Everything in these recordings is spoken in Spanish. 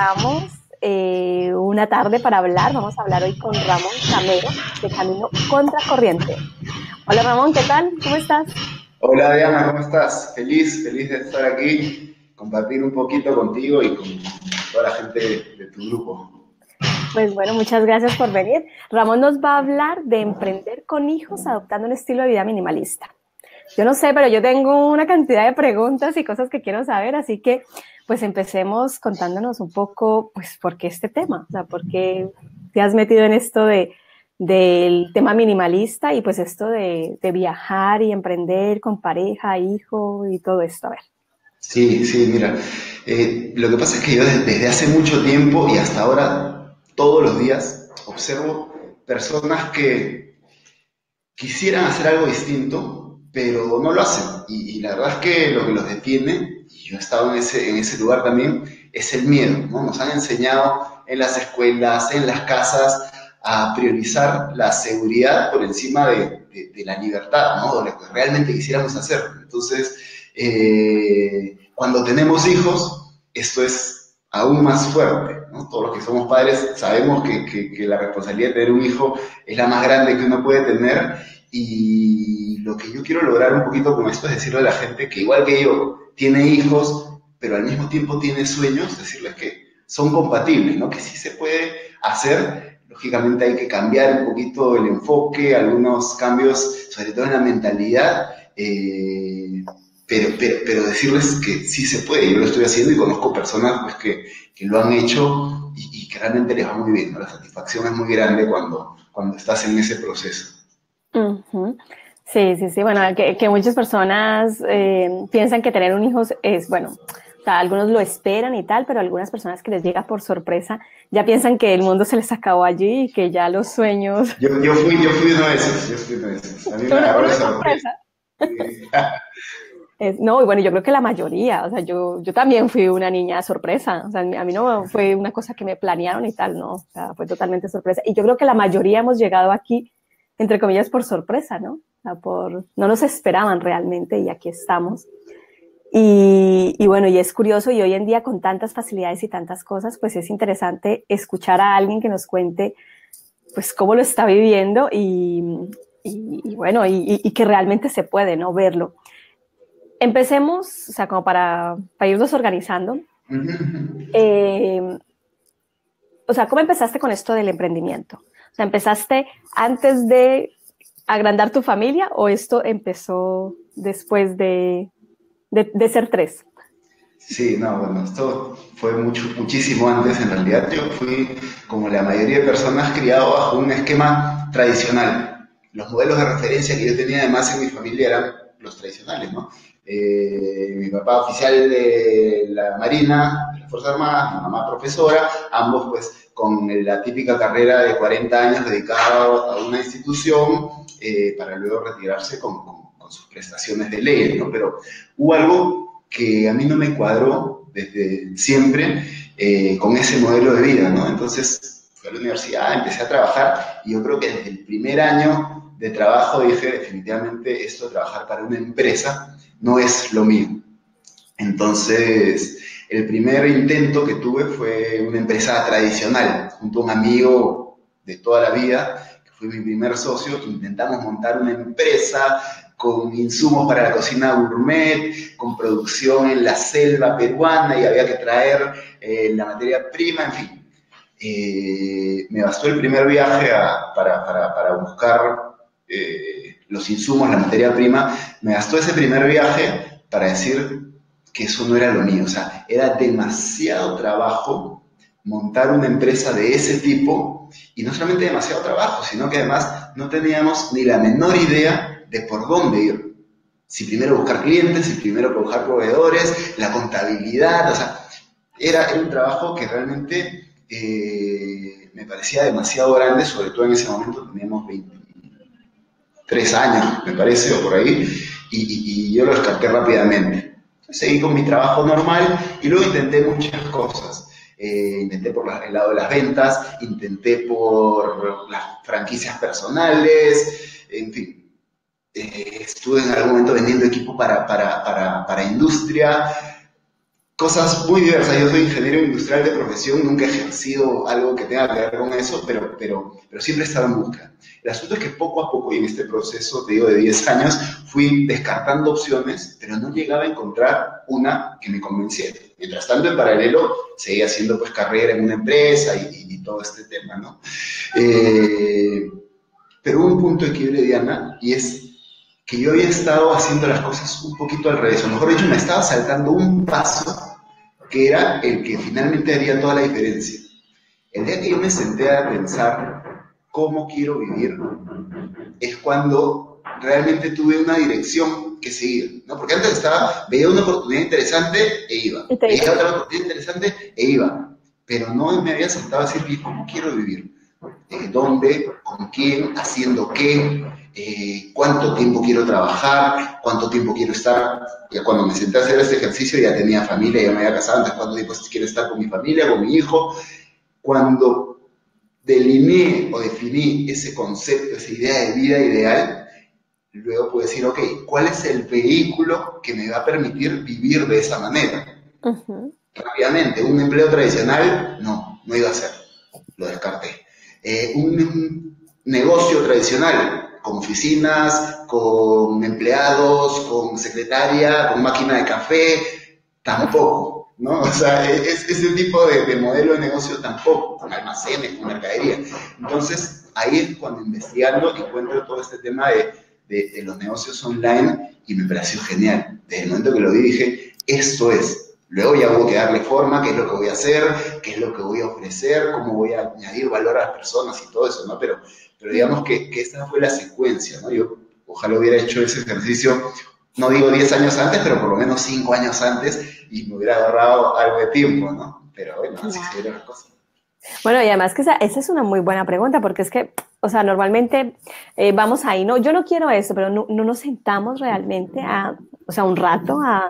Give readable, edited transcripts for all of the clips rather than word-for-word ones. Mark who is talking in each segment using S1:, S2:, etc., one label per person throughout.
S1: Estamos una tarde para hablar. Vamos a hablar hoy con Ramón Camero de Camino Contracorriente. Hola Ramón, ¿qué tal? ¿Cómo estás?
S2: Hola Diana, ¿cómo estás? Feliz de estar aquí, compartir un poquito contigo y con toda la gente de tu grupo.
S1: Pues bueno, muchas gracias por venir. Ramón nos va a hablar de emprender con hijos adoptando un estilo de vida minimalista. Yo no sé, pero yo tengo una cantidad de preguntas y cosas que quiero saber, así que pues empecemos contándonos un poco, pues, ¿por qué este tema? O sea, ¿por qué te has metido en esto del tema minimalista y pues esto de viajar y emprender con pareja, hijo y todo esto? A ver.
S2: Sí, mira, lo que pasa es que yo desde hace mucho tiempo y hasta ahora, todos los días, observo personas que quisieran hacer algo distinto, pero no lo hacen. Y la verdad es que lo que los detiene, y yo he estado en ese lugar también, es el miedo, ¿no? Nos han enseñado en las escuelas, en las casas, a priorizar la seguridad por encima de la libertad, ¿no? De lo que realmente quisiéramos hacer. Entonces, cuando tenemos hijos, esto es aún más fuerte, ¿no? Todos los que somos padres sabemos que la responsabilidad de tener un hijo es la más grande que uno puede tener y lo que yo quiero lograr un poquito con esto es decirle a la gente que igual que yo, tiene hijos, pero al mismo tiempo tiene sueños, decirles que son compatibles, ¿no? Que sí se puede hacer. Lógicamente hay que cambiar un poquito el enfoque, algunos cambios, sobre todo en la mentalidad, pero decirles que sí se puede. Yo lo estoy haciendo y conozco personas pues, que lo han hecho y que realmente les va muy bien, ¿no? La satisfacción es muy grande cuando estás en ese proceso.
S1: Ujú. Sí, sí, sí. Bueno, que muchas personas piensan que tener un hijo es, bueno, o sea, algunos lo esperan y tal, pero algunas personas que les llega por sorpresa ya piensan que el mundo se les acabó allí y que ya los sueños.
S2: Yo fui uno de esos, yo fui uno de esos. A mí me agarró de
S1: Una
S2: sorpresa.
S1: sorpresa.
S2: Sí.
S1: No, y bueno, yo creo que la mayoría, o sea, yo también fui una niña sorpresa, o sea, a mí no fue una cosa que me planearon y tal, no, o sea, fue totalmente sorpresa. Y yo creo que la mayoría hemos llegado aquí, entre comillas, por sorpresa, ¿no? O sea, no nos esperaban realmente y aquí estamos. Y bueno, y es curioso y hoy en día con tantas facilidades y tantas cosas, pues es interesante escuchar a alguien que nos cuente, pues, cómo lo está viviendo y bueno, y que realmente se puede, ¿no? Verlo. Empecemos, o sea, como para irnos organizando. Eh, o sea, ¿cómo empezaste con esto del emprendimiento? O sea, ¿empezaste antes de agrandar tu familia o esto empezó después de ser tres?
S2: Sí, no, bueno, esto fue muchísimo antes. En realidad yo fui, como la mayoría de personas, criado bajo un esquema tradicional. Los modelos de referencia que yo tenía además en mi familia eran los tradicionales, ¿no? Mi papá oficial de la Marina, de las Fuerzas Armadas, mi mamá profesora, ambos pues con la típica carrera de 40 años dedicados a una institución para luego retirarse con sus prestaciones de ley, ¿no? Pero hubo algo que a mí no me cuadró desde siempre con ese modelo de vida, ¿no? Entonces fui a la universidad, empecé a trabajar y yo creo que desde el primer año de trabajo dije definitivamente esto de trabajar para una empresa no es lo mío. Entonces, el primer intento que tuve fue una empresa tradicional, junto a un amigo de toda la vida, que fue mi primer socio. Intentamos montar una empresa con insumos para la cocina gourmet, con producción en la selva peruana y había que traer la materia prima, en fin. Me bastó el primer viaje para buscar los insumos, la materia prima. Me bastó ese primer viaje para decir que eso no era lo mío. O sea, era demasiado trabajo montar una empresa de ese tipo y no solamente demasiado trabajo, sino que además no teníamos ni la menor idea de por dónde ir. Si primero buscar clientes, si primero buscar proveedores, la contabilidad, o sea, era un trabajo que realmente me parecía demasiado grande, sobre todo en ese momento teníamos 23 años, me parece, o por ahí, y yo lo descarté rápidamente. Seguí con mi trabajo normal y luego intenté muchas cosas. Intenté por el lado de las ventas, intenté por las franquicias personales, en fin. Estuve en algún momento vendiendo equipo para industria, cosas muy diversas. Yo soy ingeniero industrial de profesión, nunca he ejercido algo que tenga que ver con eso, pero siempre he estado en busca. El asunto es que poco a poco, y en este proceso, te digo, de 10 años, fui descartando opciones, pero no llegaba a encontrar una que me convenciera. Mientras tanto, en paralelo, seguía haciendo pues carrera en una empresa y todo este tema, ¿no? Pero hubo un punto de quiebre, Diana, y es que yo había estado haciendo las cosas un poquito al revés, o mejor dicho, me estaba saltando un paso que era el que finalmente haría toda la diferencia. El día que yo me senté a pensar cómo quiero vivir, es cuando realmente tuve una dirección que seguir, ¿no? Porque antes veía una oportunidad interesante e iba, veía otra oportunidad interesante e iba, pero no me había sentado a decir, ¿cómo quiero vivir? ¿Dónde? ¿Con quién? ¿Haciendo qué? ¿Cuánto tiempo quiero trabajar? ¿Cuánto tiempo quiero estar? Ya cuando me senté a hacer este ejercicio ya tenía familia, ya me había casado, entonces ¿cuánto tiempo quiero estar con mi familia, con mi hijo? Cuando delineé o definí ese concepto, esa idea de vida ideal, luego puedo decir, ok, ¿cuál es el vehículo que me va a permitir vivir de esa manera? Rápidamente, un empleo tradicional, no iba a ser, lo descarté. Un negocio tradicional, con oficinas, con empleados, con secretaria, con máquina de café, tampoco, ¿no? O sea, ese tipo de modelo de negocio tampoco, con almacenes, con mercadería. Entonces, ahí es cuando investigando encuentro todo este tema de los negocios online y me pareció genial. Desde el momento que lo vi dije, esto es. Luego ya hubo que darle forma, qué es lo que voy a hacer, qué es lo que voy a ofrecer, cómo voy a añadir valor a las personas y todo eso, ¿no? Pero digamos que esa fue la secuencia, ¿no? Yo ojalá hubiera hecho ese ejercicio, no digo 10 años antes, pero por lo menos 5 años antes y me hubiera agarrado algo de tiempo, ¿no? Pero bueno, así se dieron las cosas.
S1: Bueno, y además que esa es una muy buena pregunta, porque es que, o sea, normalmente vamos ahí, no, yo no quiero eso, pero no nos sentamos realmente o sea, un rato a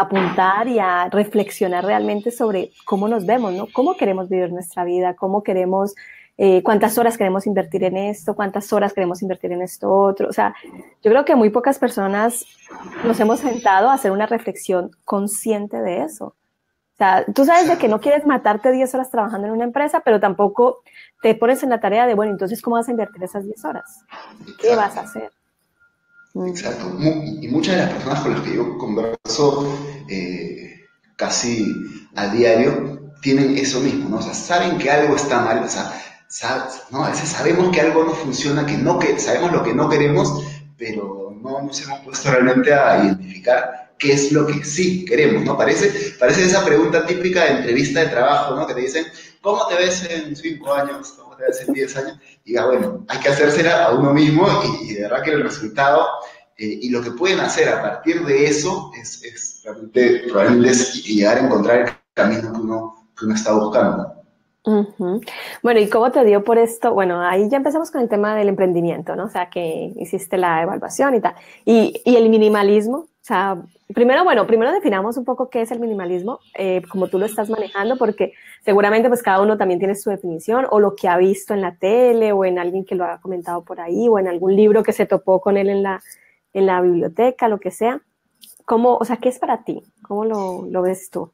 S1: apuntar y a reflexionar realmente sobre cómo nos vemos, ¿no? Cómo queremos vivir nuestra vida, cómo queremos, cuántas horas queremos invertir en esto, cuántas horas queremos invertir en esto otro. O sea, yo creo que muy pocas personas nos hemos sentado a hacer una reflexión consciente de eso. O sea, tú sabes de que no quieres matarte 10 horas trabajando en una empresa, pero tampoco te pones en la tarea de, bueno, entonces, ¿cómo vas a invertir esas 10 horas? ¿Qué vas a hacer?
S2: Exacto. Y muchas de las personas con las que yo converso casi a diario tienen eso mismo, ¿no? O sea, saben que algo está mal, o sea, ¿no? A veces sabemos que algo no funciona, que sabemos lo que no queremos, pero no nos hemos puesto realmente a identificar qué es lo que sí queremos, ¿no? Parece esa pregunta típica de entrevista de trabajo, ¿no? Que te dicen, ¿cómo te ves en 5 años? ¿Cómo te ves en 10 años? Y ya, bueno, hay que hacérsela a uno mismo y de verdad que el resultado y lo que pueden hacer a partir de eso es realmente probablemente llegar a encontrar el camino que uno está buscando.
S1: Bueno, ¿y cómo te dio por esto? Bueno, ahí ya empezamos con el tema del emprendimiento, ¿no? O sea, que hiciste la evaluación y tal. Y el minimalismo, o sea, primero definamos un poco qué es el minimalismo, como tú lo estás manejando, porque seguramente pues cada uno también tiene su definición, o lo que ha visto en la tele, o en alguien que lo ha comentado por ahí, o en algún libro que se topó con él en la biblioteca, lo que sea. ¿Cómo, o sea, qué es para ti? ¿Cómo lo ves tú?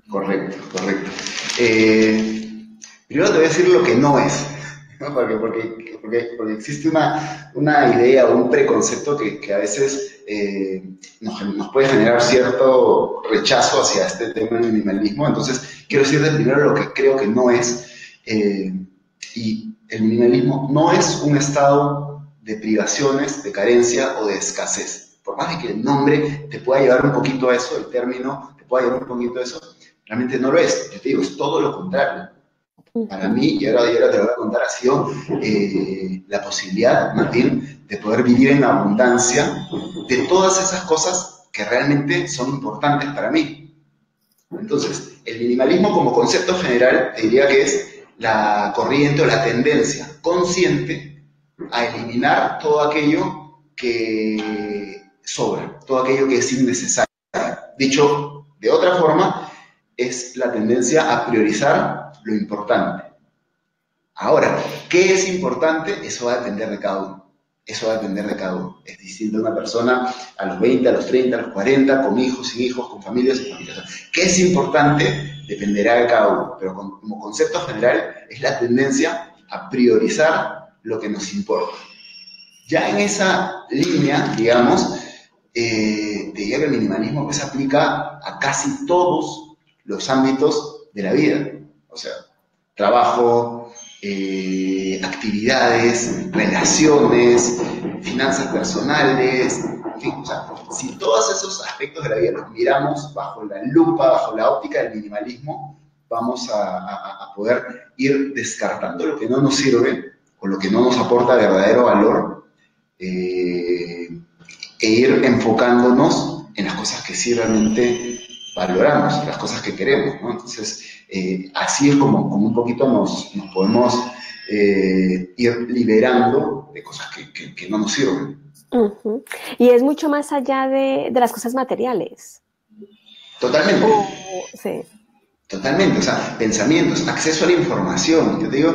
S2: Correcto. Primero te voy a decir lo que no es, ¿no? Porque existe una idea o un preconcepto que a veces nos puede generar cierto rechazo hacia este tema del minimalismo. Entonces, quiero decirte primero lo que creo que no es. Y el minimalismo no es un estado de privaciones, de carencia o de escasez. Por más de que el nombre te pueda llevar un poquito a eso, el término te pueda llevar un poquito a eso, realmente no lo es. Yo te digo, es todo lo contrario. Para mí, y ahora te lo voy a contar, ha sido la posibilidad, Martín, de poder vivir en abundancia de todas esas cosas que realmente son importantes para mí. Entonces, el minimalismo como concepto general, te diría que es la corriente o la tendencia consciente a eliminar todo aquello que sobra, todo aquello que es innecesario. Dicho de otra forma, es la tendencia a priorizar lo importante. Ahora, ¿qué es importante? Eso va a depender de cada uno. eso va a depender de cada uno. Es distinto una persona a los 20, a los 30, a los 40, con hijos, sin hijos, con familias, sin familias. ¿Qué es importante? Dependerá de cada uno, pero como concepto general es la tendencia a priorizar lo que nos importa. Ya en esa línea, digamos, te diría que el minimalismo pues aplica a casi todos los ámbitos de la vida. O sea, trabajo, actividades, relaciones, finanzas personales, en fin, o sea, si todos esos aspectos de la vida los miramos bajo la lupa, bajo la óptica del minimalismo, vamos a poder ir descartando lo que no nos sirve o lo que no nos aporta verdadero valor, e ir enfocándonos en las cosas que sí realmente valoramos, las cosas que queremos, ¿no? Entonces, así es como un poquito nos podemos ir liberando de cosas que no nos sirven.
S1: Uh-huh. Y es mucho más allá de las cosas materiales.
S2: Totalmente.
S1: Sí.
S2: Totalmente, o sea, pensamientos, acceso a la información. Yo te digo,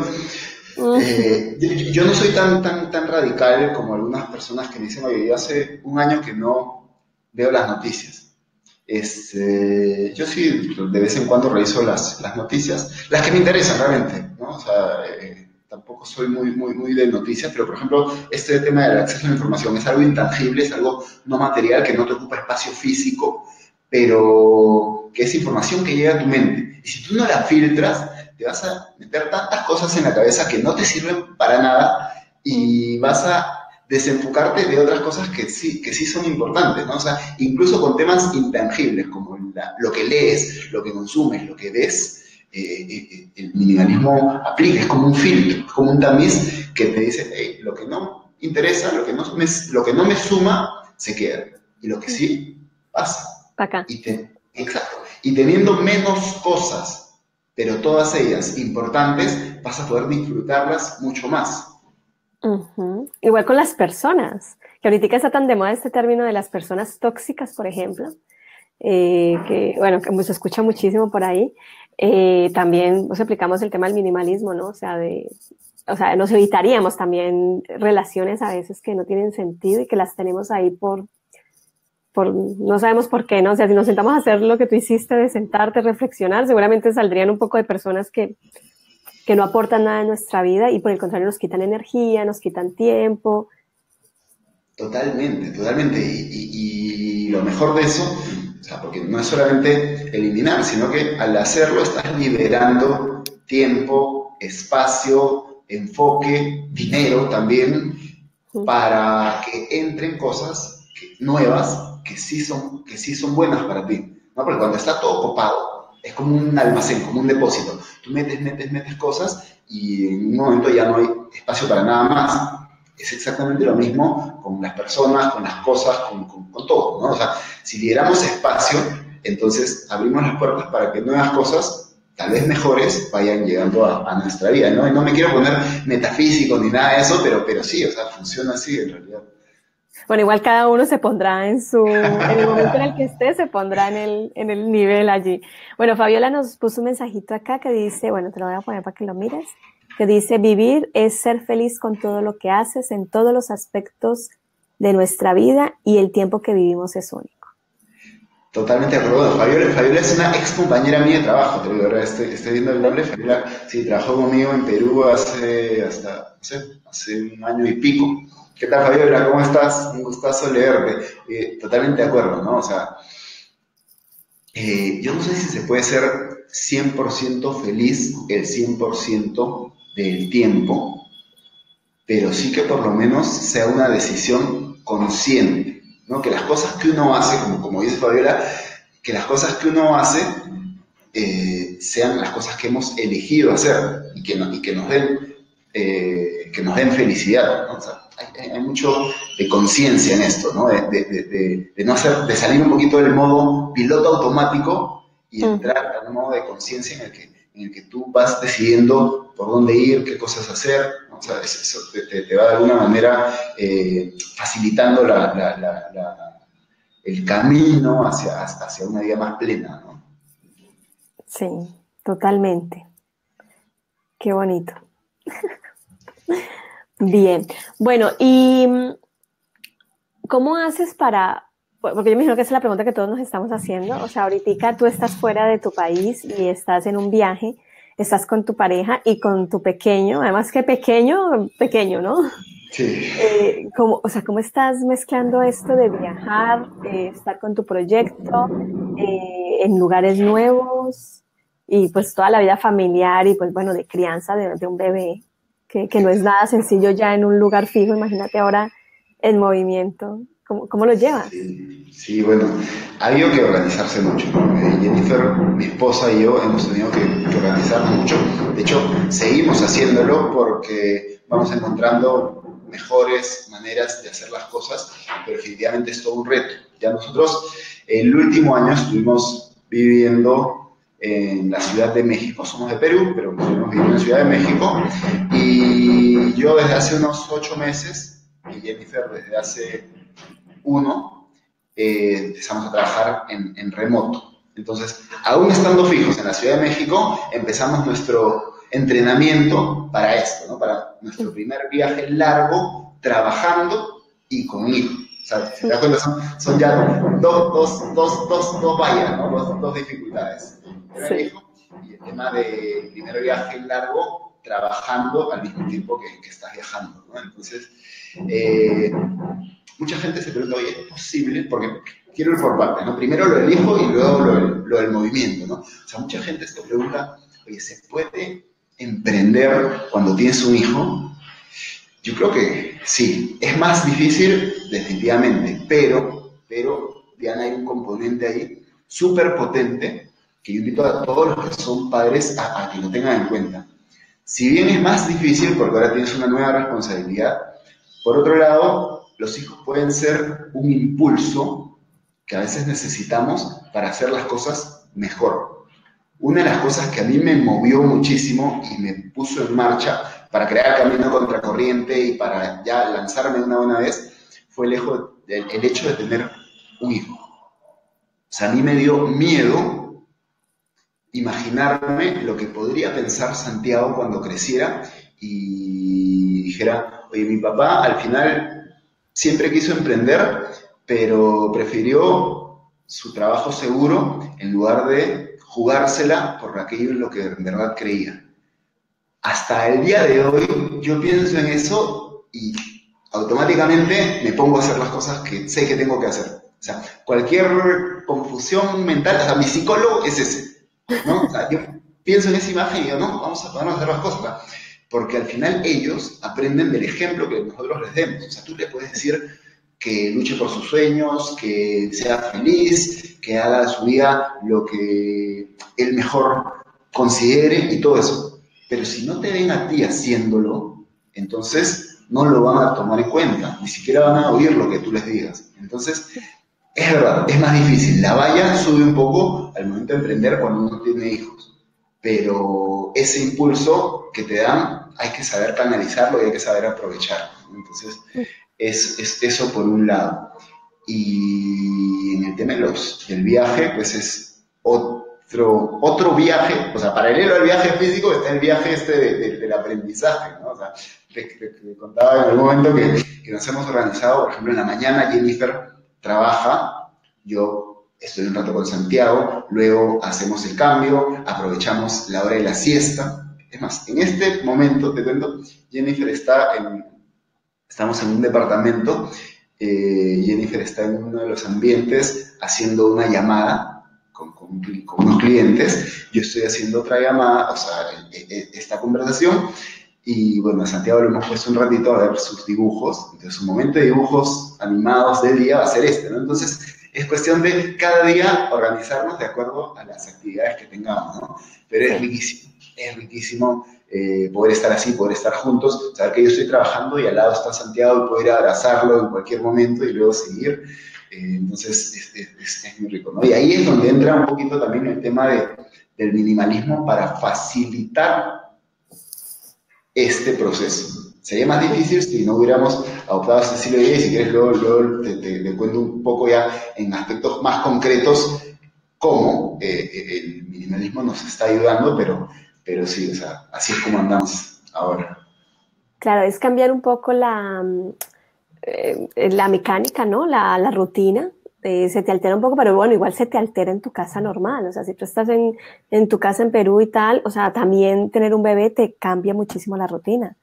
S2: yo no soy tan radical como algunas personas que me dicen, oye, yo hace un año que no veo las noticias. Yo sí, de vez en cuando reviso las noticias, las que me interesan realmente, ¿no? O sea, tampoco soy muy de noticias, pero por ejemplo, este tema del acceso a la información es algo intangible, es algo no material que no te ocupa espacio físico, pero que es información que llega a tu mente. Y si tú no la filtras, te vas a meter tantas cosas en la cabeza que no te sirven para nada y vas a desenfocarte de otras cosas que sí son importantes, ¿no? O sea, incluso con temas intangibles como lo que lees, lo que consumes, lo que ves, el minimalismo aplica, es como un filtro, es como un tamiz que te dice, hey, lo que no interesa, lo que no me suma, se queda. Y lo que sí, pasa.
S1: Acá.
S2: Exacto. Y teniendo menos cosas, pero todas ellas importantes, vas a poder disfrutarlas mucho más.
S1: Uh-huh. Igual con las personas, que ahorita está tan de moda este término de las personas tóxicas, por ejemplo, que bueno, que se escucha muchísimo por ahí. También pues, aplicamos el tema del minimalismo, ¿no? O sea, nos evitaríamos también relaciones a veces que no tienen sentido y que las tenemos ahí por no sabemos por qué, ¿no? O sea, si nos sentamos a hacer lo que tú hiciste de sentarte, reflexionar, seguramente saldrían un poco de personas que no aportan nada en nuestra vida y por el contrario nos quitan energía, nos quitan tiempo.
S2: Totalmente, totalmente. Y lo mejor de eso, o sea, porque no es solamente eliminar, sino que al hacerlo estás liberando tiempo, espacio, enfoque, dinero también, para que entren cosas nuevas que sí son buenas para ti, ¿no? Porque cuando está todo copado, es como un almacén, como un depósito. Tú metes cosas y en un momento ya no hay espacio para nada más. Es exactamente lo mismo con las personas, con las cosas, con todo, ¿no? O sea, si liberamos espacio, entonces abrimos las puertas para que nuevas cosas, tal vez mejores, vayan llegando a nuestra vida, ¿no? Y no me quiero poner metafísico ni nada de eso, pero sí, o sea, funciona así en realidad.
S1: Bueno, igual cada uno se pondrá en el momento en el que esté, se pondrá en el nivel allí. Bueno, Fabiola nos puso un mensajito acá que dice, bueno, te lo voy a poner para que lo mires, que dice, vivir es ser feliz con todo lo que haces en todos los aspectos de nuestra vida y el tiempo que vivimos es único.
S2: Totalmente de acuerdo. Fabiola es una ex compañera mía de trabajo, te lo digo, estoy viendo el nombre. Fabiola, sí, trabajó conmigo en Perú hace un año y pico. ¿Qué tal, Fabiola? ¿Cómo estás? Un gustazo leerte. Totalmente de acuerdo, ¿no? O sea, yo no sé si se puede ser 100% feliz el 100% del tiempo, pero sí que por lo menos sea una decisión consciente, ¿no? Que las cosas que uno hace, como dice Fabiola, que las cosas que uno hace sean las cosas que hemos elegido hacer y que nos den felicidad, ¿no? O sea, hay mucho de conciencia en esto, ¿no? De salir un poquito del modo piloto automático y entrar al modo de conciencia en el que tú vas decidiendo por dónde ir, qué cosas hacer, ¿no? O sea, eso te va de alguna manera facilitando el camino hacia una vida más plena, ¿no?
S1: Sí, totalmente. Qué bonito. Bien. Bueno, ¿y cómo haces para, porque yo me imagino que esa es la pregunta que todos nos estamos haciendo, o sea, ahorita tú estás fuera de tu país y estás en un viaje, estás con tu pareja y con tu pequeño, además que pequeño, pequeño, ¿no?
S2: Sí.
S1: O sea, ¿cómo estás mezclando esto de viajar, estar con tu proyecto, en lugares nuevos y pues toda la vida familiar y pues bueno, de crianza de un bebé, que no es nada sencillo ya en un lugar fijo, imagínate ahora en movimiento, ¿cómo lo llevas?
S2: Sí, sí, bueno, ha habido que organizarse mucho, ¿no? Jennifer, mi esposa y yo hemos tenido que organizarnos mucho. De hecho, seguimos haciéndolo porque vamos encontrando mejores maneras de hacer las cosas, pero definitivamente es todo un reto. Ya nosotros el último año estuvimos viviendo en la Ciudad de México. Somos de Perú, pero estuvimos viviendo en la Ciudad de México. Y yo desde hace unos 8 meses, y Jennifer desde hace uno, empezamos a trabajar en remoto. Entonces, aún estando fijos en la Ciudad de México, empezamos nuestro entrenamiento para esto, ¿no? Para nuestro primer viaje largo, trabajando y con hijos. O sea, si te das cuenta, son ya dos vallas, ¿no? Dos dificultades. Tener
S1: Sí.
S2: hijo y el tema de primer viaje largo, trabajando al mismo tiempo que estás viajando, ¿no? Entonces, eh, mucha gente se pregunta, oye, ¿es posible? Porque quiero ir por partes, ¿no? Primero lo del hijo y luego lo del movimiento, ¿no? O sea, mucha gente se pregunta, oye, ¿se puede emprender cuando tienes un hijo? Yo creo que sí, es más difícil definitivamente, pero Diana, hay un componente ahí súper potente que yo invito a todos los que son padres a que lo tengan en cuenta. Si bien es más difícil porque ahora tienes una nueva responsabilidad, por otro lado, los hijos pueden ser un impulso que a veces necesitamos para hacer las cosas mejor. Una de las cosas que a mí me movió muchísimo y me puso en marcha para crear Camino Contracorriente y para ya lanzarme una buena vez fue el hecho de tener un hijo. O sea, a mí me dio miedo imaginarme lo que podría pensar Santiago cuando creciera y dijera, oye, mi papá al final siempre quiso emprender, pero prefirió su trabajo seguro en lugar de jugársela por aquello en lo que en verdad creía. Hasta el día de hoy yo pienso en eso y automáticamente me pongo a hacer las cosas que sé que tengo que hacer. O sea, cualquier confusión mental, o sea, mi psicólogo es ese, ¿no? O sea, yo pienso en esa imagen y digo, no, vamos a hacer las cosas, ¿no? Porque al final ellos aprenden del ejemplo que nosotros les demos. O sea, tú le puedes decir que luche por sus sueños, que sea feliz, que haga de su vida lo que él mejor considere y todo eso. Pero si no te ven a ti haciéndolo, entonces no lo van a tomar en cuenta, ni siquiera van a oír lo que tú les digas. Entonces, es verdad, es más difícil. La valla sube un poco al momento de emprender cuando uno tiene hijos, pero ese impulso que te dan hay que saber canalizarlo y hay que saber aprovecharlo. Entonces, es eso por un lado. Y en el tema del viaje, pues es otro viaje, o sea, paralelo al viaje físico está el viaje del aprendizaje, ¿no? O sea, te contaba en algún momento que nos hemos organizado, por ejemplo, en la mañana Jennifer trabaja, yo estoy un rato con Santiago, luego hacemos el cambio, aprovechamos la hora de la siesta. Es más, en este momento, te cuento, Jennifer estamos en un departamento, Jennifer está en uno de los ambientes haciendo una llamada con unos clientes, yo estoy haciendo otra llamada, o sea, esta conversación, y bueno, a Santiago lo hemos puesto un ratito a ver sus dibujos, entonces su momento de dibujos animados del día va a ser este, ¿no? Entonces es cuestión de cada día organizarnos de acuerdo a las actividades que tengamos, ¿no? Pero
S1: Sí.
S2: es riquísimo poder estar así, poder estar juntos, saber que yo estoy trabajando y al lado está Santiago y poder abrazarlo en cualquier momento y luego seguir. Entonces es muy rico, ¿no? Y ahí es donde entra un poquito también el tema del minimalismo para facilitar este proceso. Sería más difícil si no hubiéramos adoptado este estilo de vida y si quieres luego te cuento un poco ya en aspectos más concretos cómo el minimalismo nos está ayudando, pero sí, o sea, así es como andamos ahora.
S1: Claro, es cambiar un poco la mecánica, ¿no? La rutina. Se te altera un poco, pero bueno, igual se te altera en tu casa normal. O sea, si tú estás en tu casa en Perú y tal, o sea, también tener un bebé te cambia muchísimo la rutina.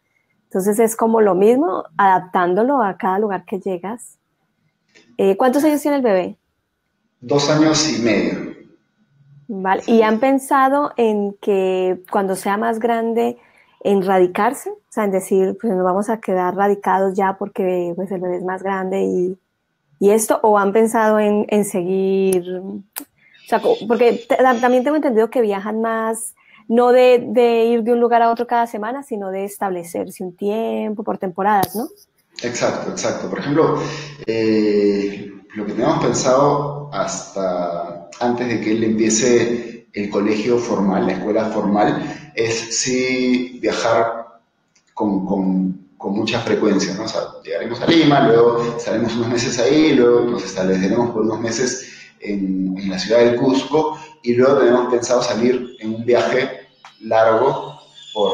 S1: Entonces es como lo mismo, adaptándolo a cada lugar que llegas. ¿Cuántos años tiene el bebé?
S2: 2 años y medio.
S1: Vale. ¿Y han pensado en que cuando sea más grande, en radicarse? O sea, en decir, pues nos vamos a quedar radicados ya porque pues, el bebé es más grande y esto, o han pensado en seguir, o sea, porque también tengo entendido que viajan más, no de ir de un lugar a otro cada semana, sino de establecerse un tiempo por temporadas, ¿no?
S2: Exacto, exacto. Por ejemplo, lo que teníamos pensado hasta antes de que él empiece el colegio formal, la escuela formal, es sí viajar con mucha frecuencia, ¿no? O sea, llegaremos a Lima, luego estaremos unos meses ahí, luego nos estableceremos por unos meses en la ciudad del Cusco y luego tenemos pensado salir en un viaje largo por,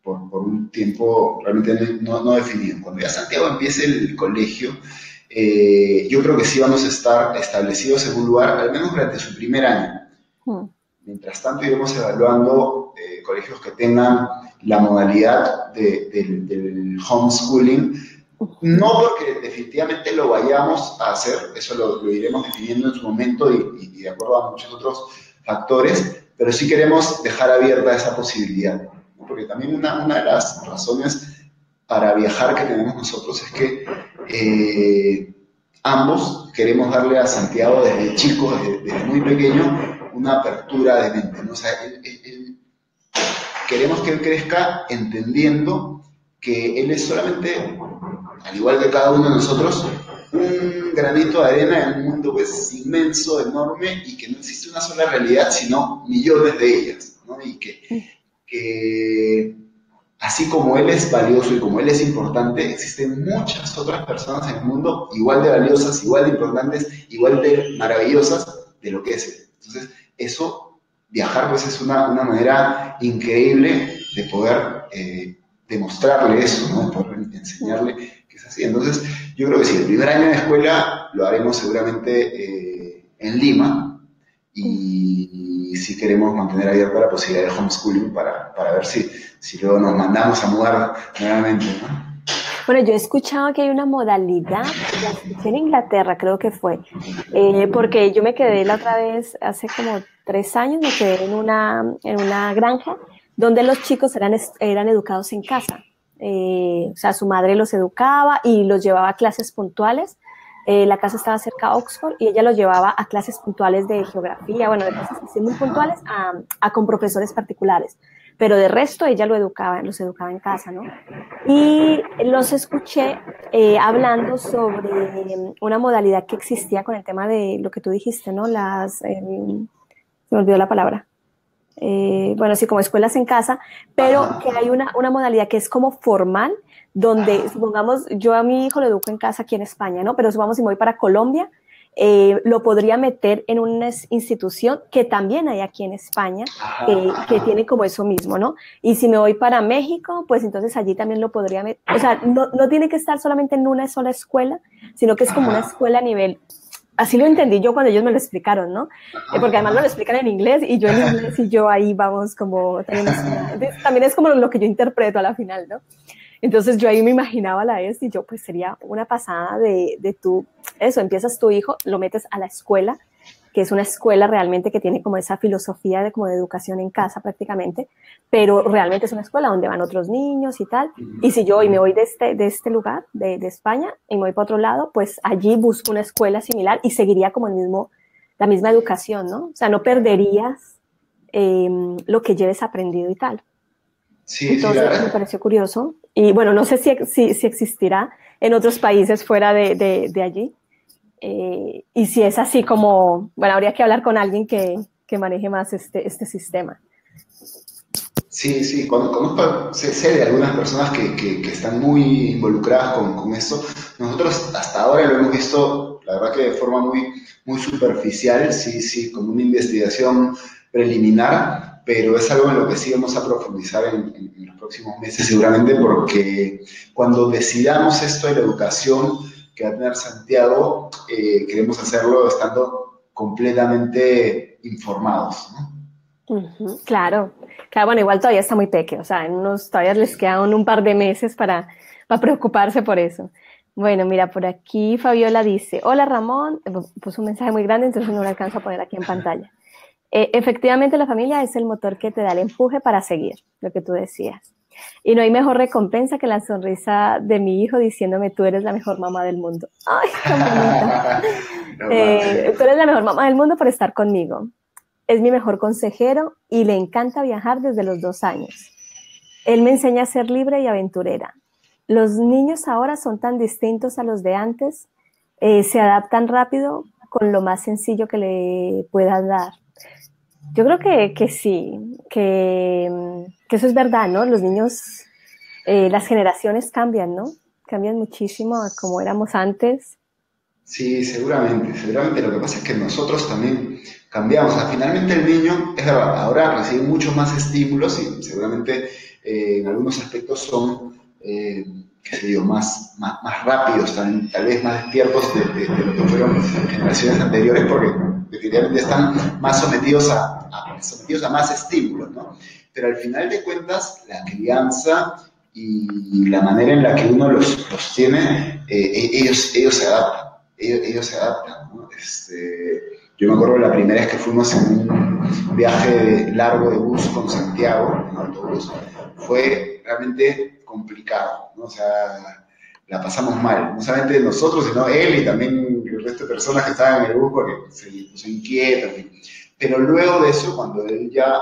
S2: por, por un tiempo realmente no definido. Cuando ya Santiago empiece el colegio, yo creo que sí vamos a estar establecidos en un lugar, al menos durante su primer año.
S1: Mm.
S2: Mientras tanto, iremos evaluando colegios que tengan la modalidad del homeschooling, no porque definitivamente lo vayamos a hacer, eso lo iremos definiendo en su momento y de acuerdo a muchos otros factores, pero sí queremos dejar abierta esa posibilidad, ¿no? Porque también una de las razones para viajar que tenemos nosotros es que ambos queremos darle a Santiago desde chico, desde muy pequeño, una apertura de mente, ¿no? O sea, queremos que él crezca entendiendo que él es solamente, al igual que cada uno de nosotros, un granito de arena en un mundo pues inmenso, enorme, y que no existe una sola realidad, sino millones de ellas, ¿no? Y que así como él es valioso y como él es importante, existen muchas otras personas en el mundo igual de valiosas, igual de importantes, igual de maravillosas de lo que es él. Entonces, eso, viajar, pues es una manera increíble de poder demostrarle eso, ¿no? De poder enseñarle que es así. Entonces, yo creo que sí, el primer año de escuela lo haremos seguramente en Lima, y si queremos mantener abierta la posibilidad de homeschooling para ver si luego nos mandamos a mudar nuevamente, ¿no?
S1: Bueno, yo he escuchado que hay una modalidad, la escuché en Inglaterra, creo que fue, porque yo me quedé la otra vez, hace como 3 años, me quedé en una granja donde los chicos eran educados en casa. O sea, su madre los educaba y los llevaba a clases puntuales. La casa estaba cerca a Oxford y ella los llevaba a clases puntuales de geografía, bueno, de cosas así muy puntuales, con profesores particulares. Pero de resto ella los educaba en casa, ¿no? Y los escuché hablando sobre una modalidad que existía con el tema de lo que tú dijiste, ¿no? Se me olvidó la palabra. Bueno, sí, como escuelas en casa, pero que hay una modalidad que es como formal, donde, supongamos, yo a mi hijo lo educo en casa aquí en España, ¿no? Pero supongamos si me voy para Colombia, lo podría meter en una institución que también hay aquí en España, que tiene como eso mismo, ¿no? Y si me voy para México, pues entonces allí también lo podría meter. O sea, no tiene que estar solamente en una sola escuela, sino que es como una escuela a nivel. Así lo entendí yo cuando ellos me lo explicaron, ¿no? Porque además me lo explican en inglés y yo en inglés y yo ahí vamos como. También es como lo que yo interpreto a la final, ¿no? Entonces yo ahí me imaginaba la y yo pues sería una pasada de tú, eso, empiezas tu hijo, lo metes a la escuela, que es una escuela realmente que tiene como esa filosofía de como de educación en casa prácticamente, pero realmente es una escuela donde van otros niños y tal, y si yo hoy me voy de este lugar, de España, y me voy para otro lado, pues allí busco una escuela similar y seguiría como la misma educación, ¿no? O sea, no perderías lo que lleves aprendido y tal.
S2: Sí, sí, la
S1: Entonces me
S2: verdad.
S1: pareció curioso. Y bueno, no sé si existirá en otros países fuera de allí. Y si es así como, bueno, habría que hablar con alguien que maneje más este sistema.
S2: Sí, sí, conozco, sé de algunas personas que están muy involucradas con esto. Nosotros hasta ahora lo hemos visto, la verdad que de forma muy superficial, sí, sí, como una investigación preliminar, pero es algo en lo que sí vamos a profundizar en los los próximos meses seguramente, porque cuando decidamos esto de la educación que va a tener Santiago, queremos hacerlo estando completamente informados, ¿no?
S1: Claro, claro, bueno, igual todavía está muy pequeño, o sea, todavía les quedan un par de meses para preocuparse por eso. Bueno, mira, por aquí Fabiola dice, hola Ramón, puso un mensaje muy grande, entonces no lo alcanzo a poner aquí en pantalla. Efectivamente, la familia es el motor que te da el empuje para seguir, lo que tú decías. Y no hay mejor recompensa que la sonrisa de mi hijo diciéndome, tú eres la mejor mamá del mundo. ¡Ay, tan bonita! Tú eres la mejor mamá del mundo por estar conmigo. Es mi mejor consejero y le encanta viajar desde los 2 años. Él me enseña a ser libre y aventurera. Los niños ahora son tan distintos a los de antes, se adaptan rápido con lo más sencillo que le puedas dar. Yo creo que sí, que eso es verdad, ¿no? Los niños, las generaciones cambian, ¿no? Cambian muchísimo a como éramos antes.
S2: Sí, seguramente, seguramente. Lo que pasa es que nosotros también cambiamos. O sea, finalmente el niño, es verdad, ahora recibe muchos más estímulos y seguramente en algunos aspectos son, qué sé yo, más rápidos, tal vez más despiertos de lo que fueron generaciones anteriores, porque definitivamente están más sometidos a más estímulos, ¿no? Pero al final de cuentas, la crianza y la manera en la que uno los tiene, ellos se adaptan. Ellos se adaptan, ¿no? Yo me acuerdo la primera vez que fuimos en un viaje largo de bus con Santiago, en autobús, fue realmente complicado, ¿no? O sea, la pasamos mal, no solamente nosotros, sino él y también el resto de personas que estaban en el bus porque se puso inquieto, pero luego de eso, cuando él ya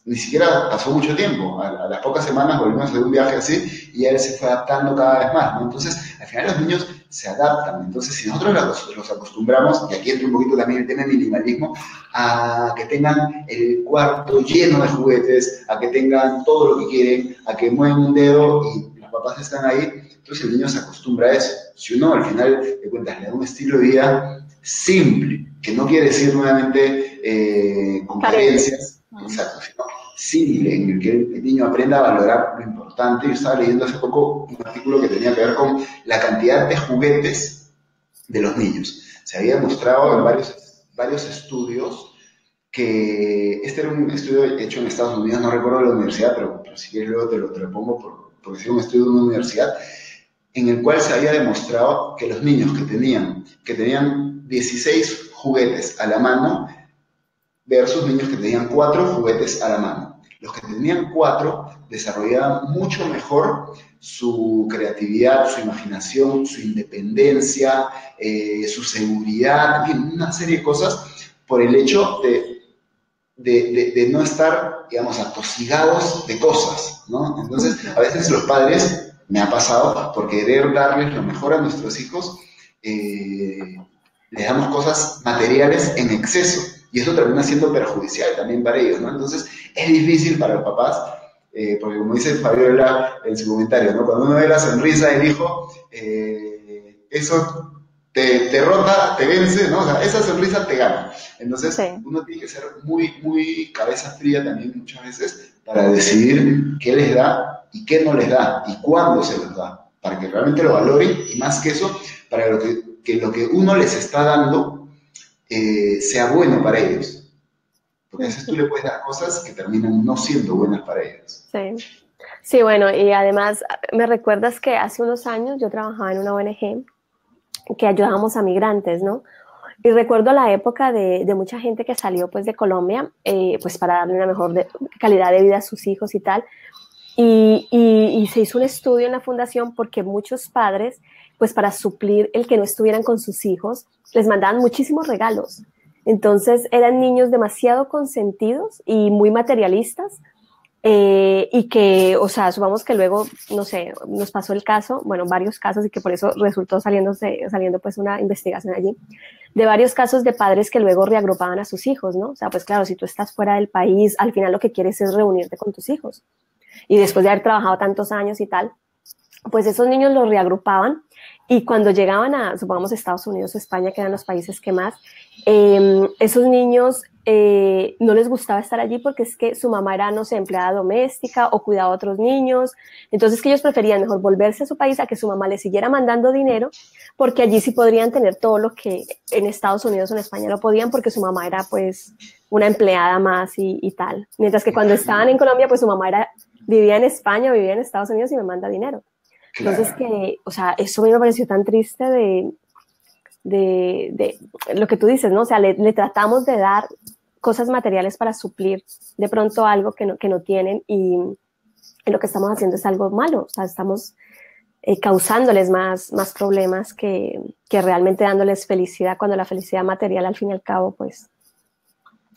S2: ni siquiera pasó mucho tiempo. A las pocas semanas volvimos a hacer un viaje así y él se fue adaptando cada vez más, ¿no? Entonces, al final los niños se adaptan. Entonces, si nosotros los acostumbramos, y aquí entra un poquito también el tema del minimalismo, a que tengan el cuarto lleno de juguetes, a que tengan todo lo que quieren, a que mueven un dedo y los papás están ahí, entonces el niño se acostumbra a eso. Si uno al final de cuentas le da un estilo de vida simple, que no quiere decir nuevamente con carencias, exacto, sino simple, en el que el niño aprenda a valorar lo importante. Yo estaba leyendo hace poco un artículo que tenía que ver con la cantidad de juguetes de los niños. Se había demostrado en varios estudios que este era un estudio hecho en Estados Unidos, no recuerdo la universidad, pero si quieres luego te lo pongo porque es un estudio de una universidad, en el cual se había demostrado que los niños que tenían 16 juguetes a la mano versus niños que tenían 4 juguetes a la mano. Los que tenían 4 desarrollaban mucho mejor su creatividad, su imaginación, su independencia, su seguridad, en fin, una serie de cosas por el hecho de no estar, digamos, atosigados de cosas, ¿no? Entonces, a veces los padres, me ha pasado, por querer darles lo mejor a nuestros hijos, les damos cosas materiales en exceso y eso termina siendo perjudicial también para ellos, ¿no? Entonces es difícil para los papás, porque como dice Fabiola en su comentario, ¿no? Cuando uno ve la sonrisa del hijo, eso te rota, te vence, ¿no? O sea, esa sonrisa te gana. Entonces uno tiene que ser muy cabeza fría también muchas veces para decidir qué les da y qué no les da y cuándo se los da, para que realmente lo valoren y más que eso, para que lo que uno les está dando sea bueno para ellos. Porque a veces tú le puedes dar cosas que terminan no siendo buenas para ellos.
S1: Sí. Sí, bueno, y además me recuerdas que hace unos años yo trabajaba en una ONG que ayudábamos a migrantes, ¿no? Y recuerdo la época de mucha gente que salió pues de Colombia, pues para darle una mejor calidad de vida a sus hijos y tal. Y se hizo un estudio en la fundación porque muchos padres, pues para suplir el que no estuvieran con sus hijos, les mandaban muchísimos regalos. Entonces eran niños demasiado consentidos y muy materialistas, y que, o sea, supongamos que luego, no sé, nos pasó el caso, bueno, varios casos y que por eso resultó saliendo pues una investigación allí, de varios casos de padres que luego reagrupaban a sus hijos, ¿no? O sea, pues claro, si tú estás fuera del país, al final lo que quieres es reunirte con tus hijos. Y después de haber trabajado tantos años y tal, pues esos niños los reagrupaban y cuando llegaban a, supongamos, Estados Unidos o España, que eran los países que más, esos niños no les gustaba estar allí porque es que su mamá era, no sé, empleada doméstica o cuidaba a otros niños. Entonces que ellos preferían mejor volverse a su país a que su mamá les siguiera mandando dinero, porque allí sí podrían tener todo lo que en Estados Unidos o en España no podían, porque su mamá era pues una empleada más y tal. Mientras que cuando estaban en Colombia, pues su mamá vivía en España, vivía en Estados Unidos y me manda dinero. Entonces
S2: Claro.
S1: que, o sea, eso a mí me pareció tan triste de lo que tú dices, ¿no? O sea, le tratamos de dar cosas materiales para suplir de pronto algo que no tienen y lo que estamos haciendo es algo malo, o sea, estamos causándoles más problemas que realmente dándoles felicidad, cuando la felicidad material al fin y al cabo pues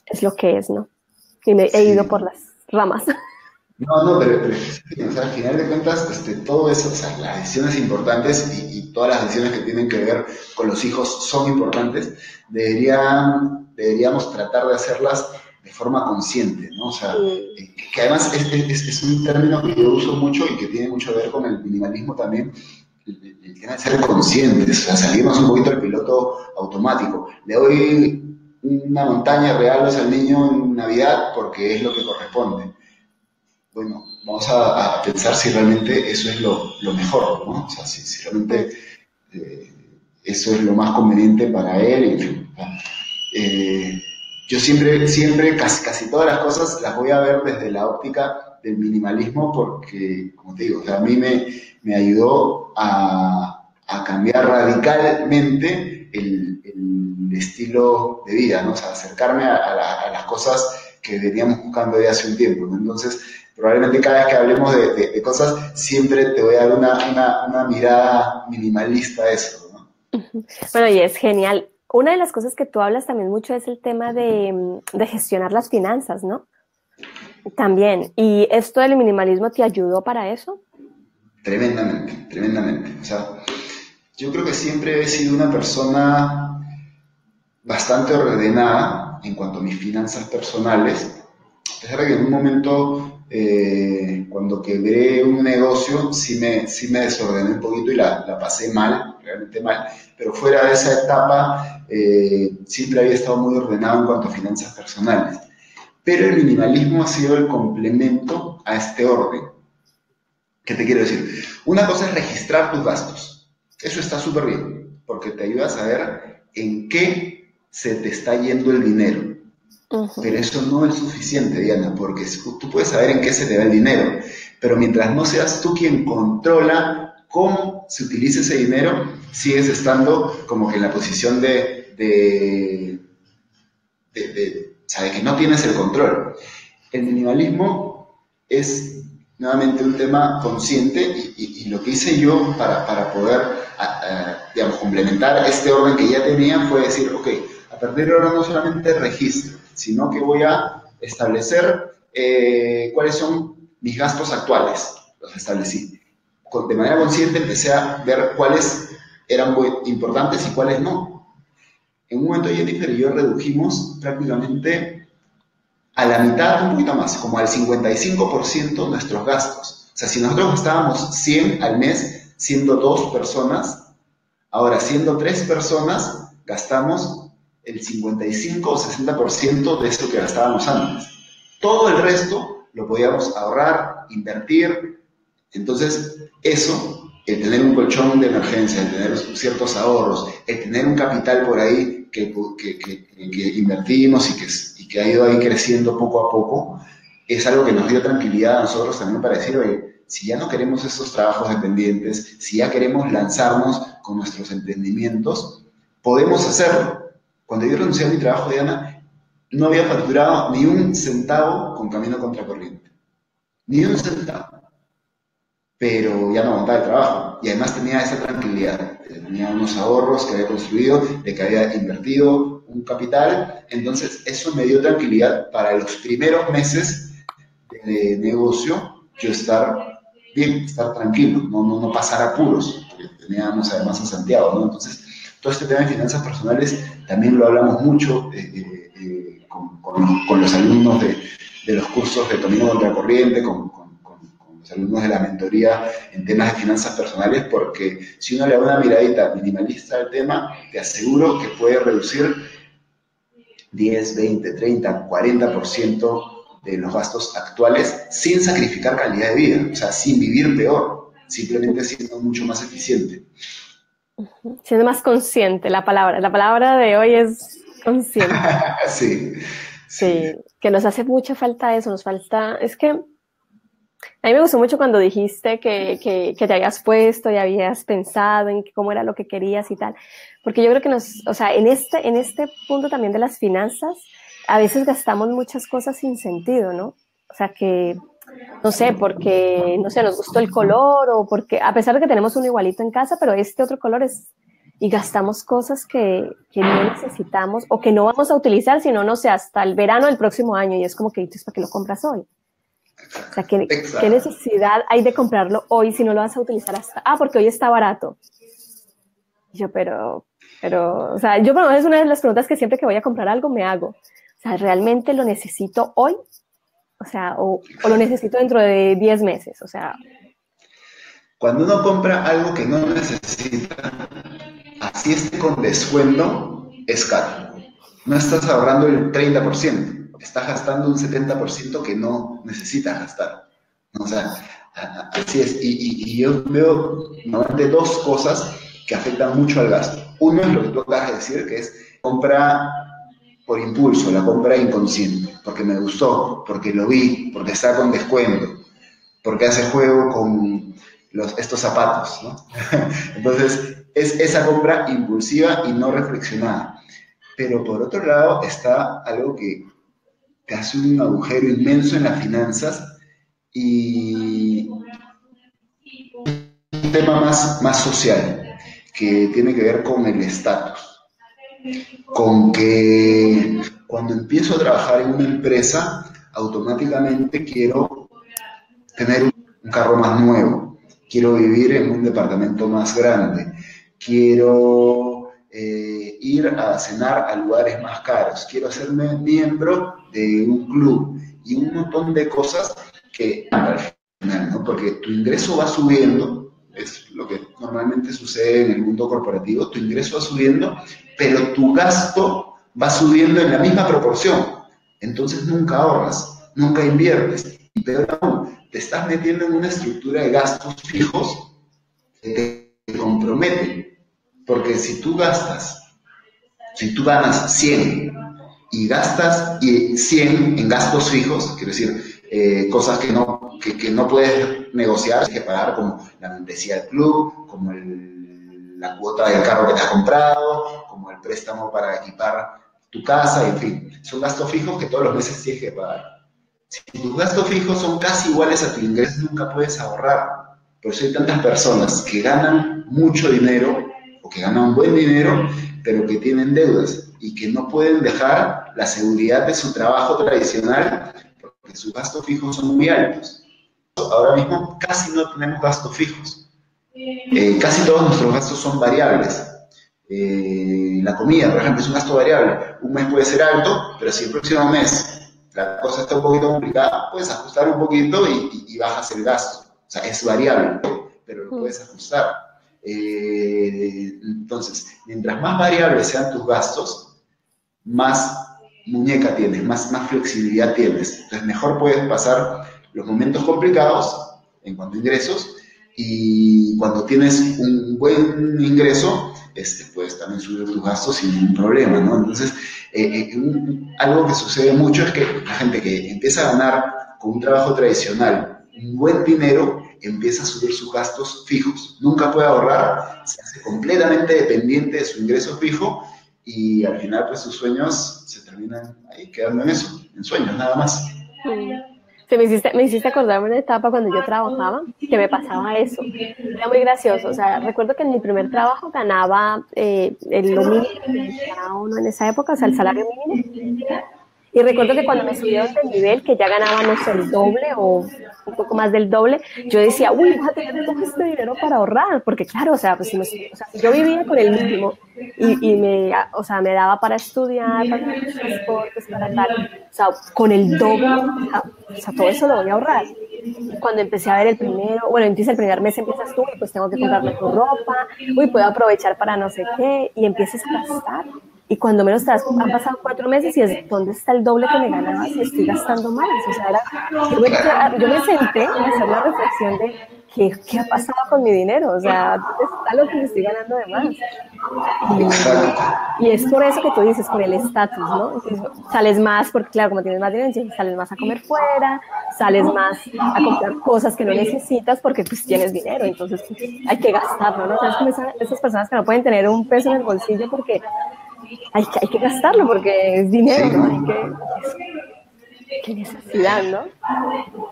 S1: es lo que es, ¿no? Y me he ido
S2: Sí.
S1: por las ramas.
S2: No, no, pero sí, o sea, al final de cuentas, todo eso, o sea, las decisiones importantes y todas las decisiones que tienen que ver con los hijos son importantes, deberíamos tratar de hacerlas de forma consciente, ¿no? O sea,
S1: Mm,
S2: que además es un término que yo uso mucho y que tiene mucho que ver con el minimalismo también, el tema de ser conscientes, o sea, salirnos un poquito del piloto automático. Le doy una montaña de regalos al niño en Navidad porque es lo que corresponde. Bueno, vamos a pensar si realmente eso es lo mejor, ¿no? O sea, si realmente
S1: mm.
S2: eh, eso es lo más conveniente para él, en fin. Eh, yo siempre, casi todas las cosas las voy a ver desde la óptica del minimalismo porque, como te digo, o sea, a mí me ayudó a cambiar radicalmente el estilo de vida, ¿no? O sea, acercarme a las cosas que veníamos buscando desde hace un tiempo, ¿no? Entonces, probablemente cada vez que hablemos de cosas, siempre te voy a dar una mirada minimalista a eso, ¿no?
S1: Bueno, y es genial. Una de las cosas que tú hablas también mucho es el tema de gestionar las finanzas, ¿no? También. ¿Y esto del minimalismo te ayudó para eso?
S2: Tremendamente, tremendamente. O sea, yo creo que siempre he sido una persona bastante ordenada en cuanto a mis finanzas personales, a pesar de que en un momento, cuando quebré un negocio, sí me desordené un poquito y la pasé mal, realmente mal, pero fuera de esa etapa, siempre había estado muy ordenado en cuanto a finanzas personales. Pero el minimalismo ha sido el complemento a este orden. ¿Qué te quiero decir? Una cosa es registrar tus gastos. Eso está súper bien, porque te ayuda a saber en qué se te está yendo el dinero. Pero
S1: Ujú.
S2: eso no es suficiente, Diana, porque tú puedes saber en qué se te va el dinero, pero mientras no seas tú quien controla cómo se utiliza ese dinero, sigues estando como que en la posición o sea, de que no tienes el control. El minimalismo es nuevamente un tema consciente y lo que hice yo para poder, digamos, complementar este orden que ya tenía fue decir, ok, a partir de ahora no solamente registro, sino que voy a establecer cuáles son mis gastos actuales. Los establecí. De manera consciente empecé a ver cuáles eran importantes y cuáles no. En un momento Jennifer y yo redujimos prácticamente a la mitad, un poquito más, como al 55% nuestros gastos. O sea, si nosotros gastábamos 100 al mes, siendo dos personas, ahora siendo tres personas, gastamos el 55 o 60% de eso que gastábamos antes. Todo el resto lo podíamos ahorrar, invertir. Entonces, eso, el tener un colchón de emergencia, el tener ciertos ahorros, el tener un capital por ahí que invertimos y que ha ido ahí creciendo poco a poco, es algo que nos dio tranquilidad a nosotros también para decir, oye, si ya no queremos estos trabajos dependientes, si ya queremos lanzarnos con nuestros emprendimientos, podemos hacerlo. Cuando yo renuncié a mi trabajo, Diana, no había facturado ni un centavo con Camino Contracorriente. Ni un centavo. Pero ya no aguantaba el trabajo. Y además tenía esa tranquilidad. Tenía unos ahorros que había construido, de que había invertido un capital. Entonces, eso me dio tranquilidad para los primeros meses de negocio, yo estar bien, estar tranquilo, no pasar apuros, porque teníamos además a Santiago, ¿no? Entonces, todo este tema de finanzas personales también lo hablamos mucho con los alumnos de los cursos de Camino Contracorriente, con los alumnos de la mentoría en temas de finanzas personales, porque si uno le da una miradita minimalista al tema, te aseguro que puede reducir 10, 20, 30, 40% de los gastos actuales sin sacrificar calidad de vida, o sea, sin vivir peor, simplemente siendo mucho más eficiente.
S1: Siendo más consciente, la palabra de hoy es consciente.
S2: Sí, sí.
S1: Sí, que nos hace mucha falta eso, nos falta, es que a mí me gustó mucho cuando dijiste que te habías puesto y habías pensado en cómo era lo que querías y tal, porque yo creo que o sea, en este punto también de las finanzas, a veces gastamos muchas cosas sin sentido, ¿no? O sea, que, no sé, porque, no sé, nos gustó el color o porque, a pesar de que tenemos uno igualito en casa, pero este otro color es, y gastamos cosas que no necesitamos o que no vamos a utilizar, sino, no sé, hasta el verano del próximo año, y es como que, entonces, ¿para qué lo compras hoy? O sea, ¿qué
S2: Exacto.
S1: necesidad hay de comprarlo hoy si no lo vas a utilizar hasta? Ah, porque hoy está barato. Y yo, o sea, yo bueno, es una de las preguntas que siempre que voy a comprar algo me hago. O sea, ¿realmente lo necesito hoy? O sea, o lo necesito dentro de 10 meses. O sea,
S2: Cuando uno compra algo que no necesita, así esté con descuento, es caro. No estás ahorrando el 30%, estás gastando un 70% que no necesitas gastar. O sea, así es. Y yo veo normalmente dos cosas que afectan mucho al gasto. Uno es lo que tú acabas de decir, que es compra por impulso, la compra inconsciente, porque me gustó, porque lo vi, porque está con descuento, porque hace juego con estos zapatos, ¿no? Entonces, es esa compra impulsiva y no reflexionada. Pero por otro lado está algo que te hace un agujero inmenso en las finanzas y un tema más social, que tiene que ver con el estatus, con que cuando empiezo a trabajar en una empresa, automáticamente quiero tener un carro más nuevo, quiero vivir en un departamento más grande, quiero ir a cenar a lugares más caros, quiero hacerme miembro de un club y un montón de cosas que al final, ¿no? Porque tu ingreso va subiendo, es lo que normalmente sucede en el mundo corporativo, tu ingreso va subiendo, pero tu gasto va subiendo en la misma proporción. Entonces nunca ahorras, nunca inviertes. Y peor aún, te estás metiendo en una estructura de gastos fijos que te comprometen. Porque si tú ganas 100 y gastas 100 en gastos fijos, quiero decir, cosas que no puedes negociar, tienes que pagar como la membresía del club, como la cuota del carro que te has comprado, como el préstamo para equipar tu casa, en fin, son gastos fijos que todos los meses tienes que pagar. Si tus gastos fijos son casi iguales a tu ingreso, nunca puedes ahorrar. Por eso hay tantas personas que ganan mucho dinero o que ganan buen dinero, pero que tienen deudas y que no pueden dejar la seguridad de su trabajo tradicional porque sus gastos fijos son muy altos. Ahora mismo casi no tenemos gastos fijos. Casi todos nuestros gastos son variables. La comida, por ejemplo, es un gasto variable. Un mes puede ser alto, pero si el próximo mes la cosa está un poquito complicada, puedes ajustar un poquito y bajas el gasto. O sea, es variable, pero lo puedes ajustar. Entonces, mientras más variables sean tus gastos, más muñeca tienes, más flexibilidad tienes. Entonces, mejor puedes pasar los momentos complicados en cuanto a ingresos y cuando tienes un buen ingreso, puedes también subir tus gastos sin ningún problema, ¿no? Entonces, algo que sucede mucho es que la gente que empieza a ganar con un trabajo tradicional un buen dinero, empieza a subir sus gastos fijos. Nunca puede ahorrar, se hace completamente dependiente de su ingreso fijo y al final pues sus sueños se terminan ahí quedando en eso, en sueños nada más.
S1: sí, me hiciste acordar una etapa cuando yo trabajaba que me pasaba eso. Era muy gracioso. O sea, recuerdo que en mi primer trabajo ganaba lo mínimo que ganaba uno en esa época, o sea, el salario mínimo. Y recuerdo que cuando me subieron de nivel, que ya ganaba, no sé, el doble o un poco más del doble, yo decía, uy, voy a tener todo este dinero para ahorrar, porque claro, o sea, pues si yo vivía con el mínimo o sea, me daba para estudiar, para los transportes, para tal, o sea, con el doble, o sea, todo eso lo voy a ahorrar. Y cuando empecé a ver el primero, bueno, empieza el primer mes, empiezas tú, y pues tengo que comprarme tu ropa, uy, puedo aprovechar para no sé qué, y empiezas a gastar. y cuando menos te das, han pasado 4 meses y es, ¿dónde está el doble que me ganaba si estoy gastando más? O sea, yo me senté a hacer la reflexión de ¿qué ha pasado con mi dinero? O sea, ¿dónde está lo que me estoy ganando de más?
S2: Exacto.
S1: Y es por eso que tú dices, por el estatus, ¿no? Entonces, sales más, porque claro, como tienes más dinero, entonces sales más a comer fuera, sales más a comprar cosas que no necesitas porque pues tienes dinero, entonces pues, hay que gastarlo, ¿no? ¿Sabes? Como esas personas que no pueden tener un peso en el bolsillo porque hay que gastarlo porque es dinero,
S2: Sí.
S1: ¿no? Qué necesidad, ¿no?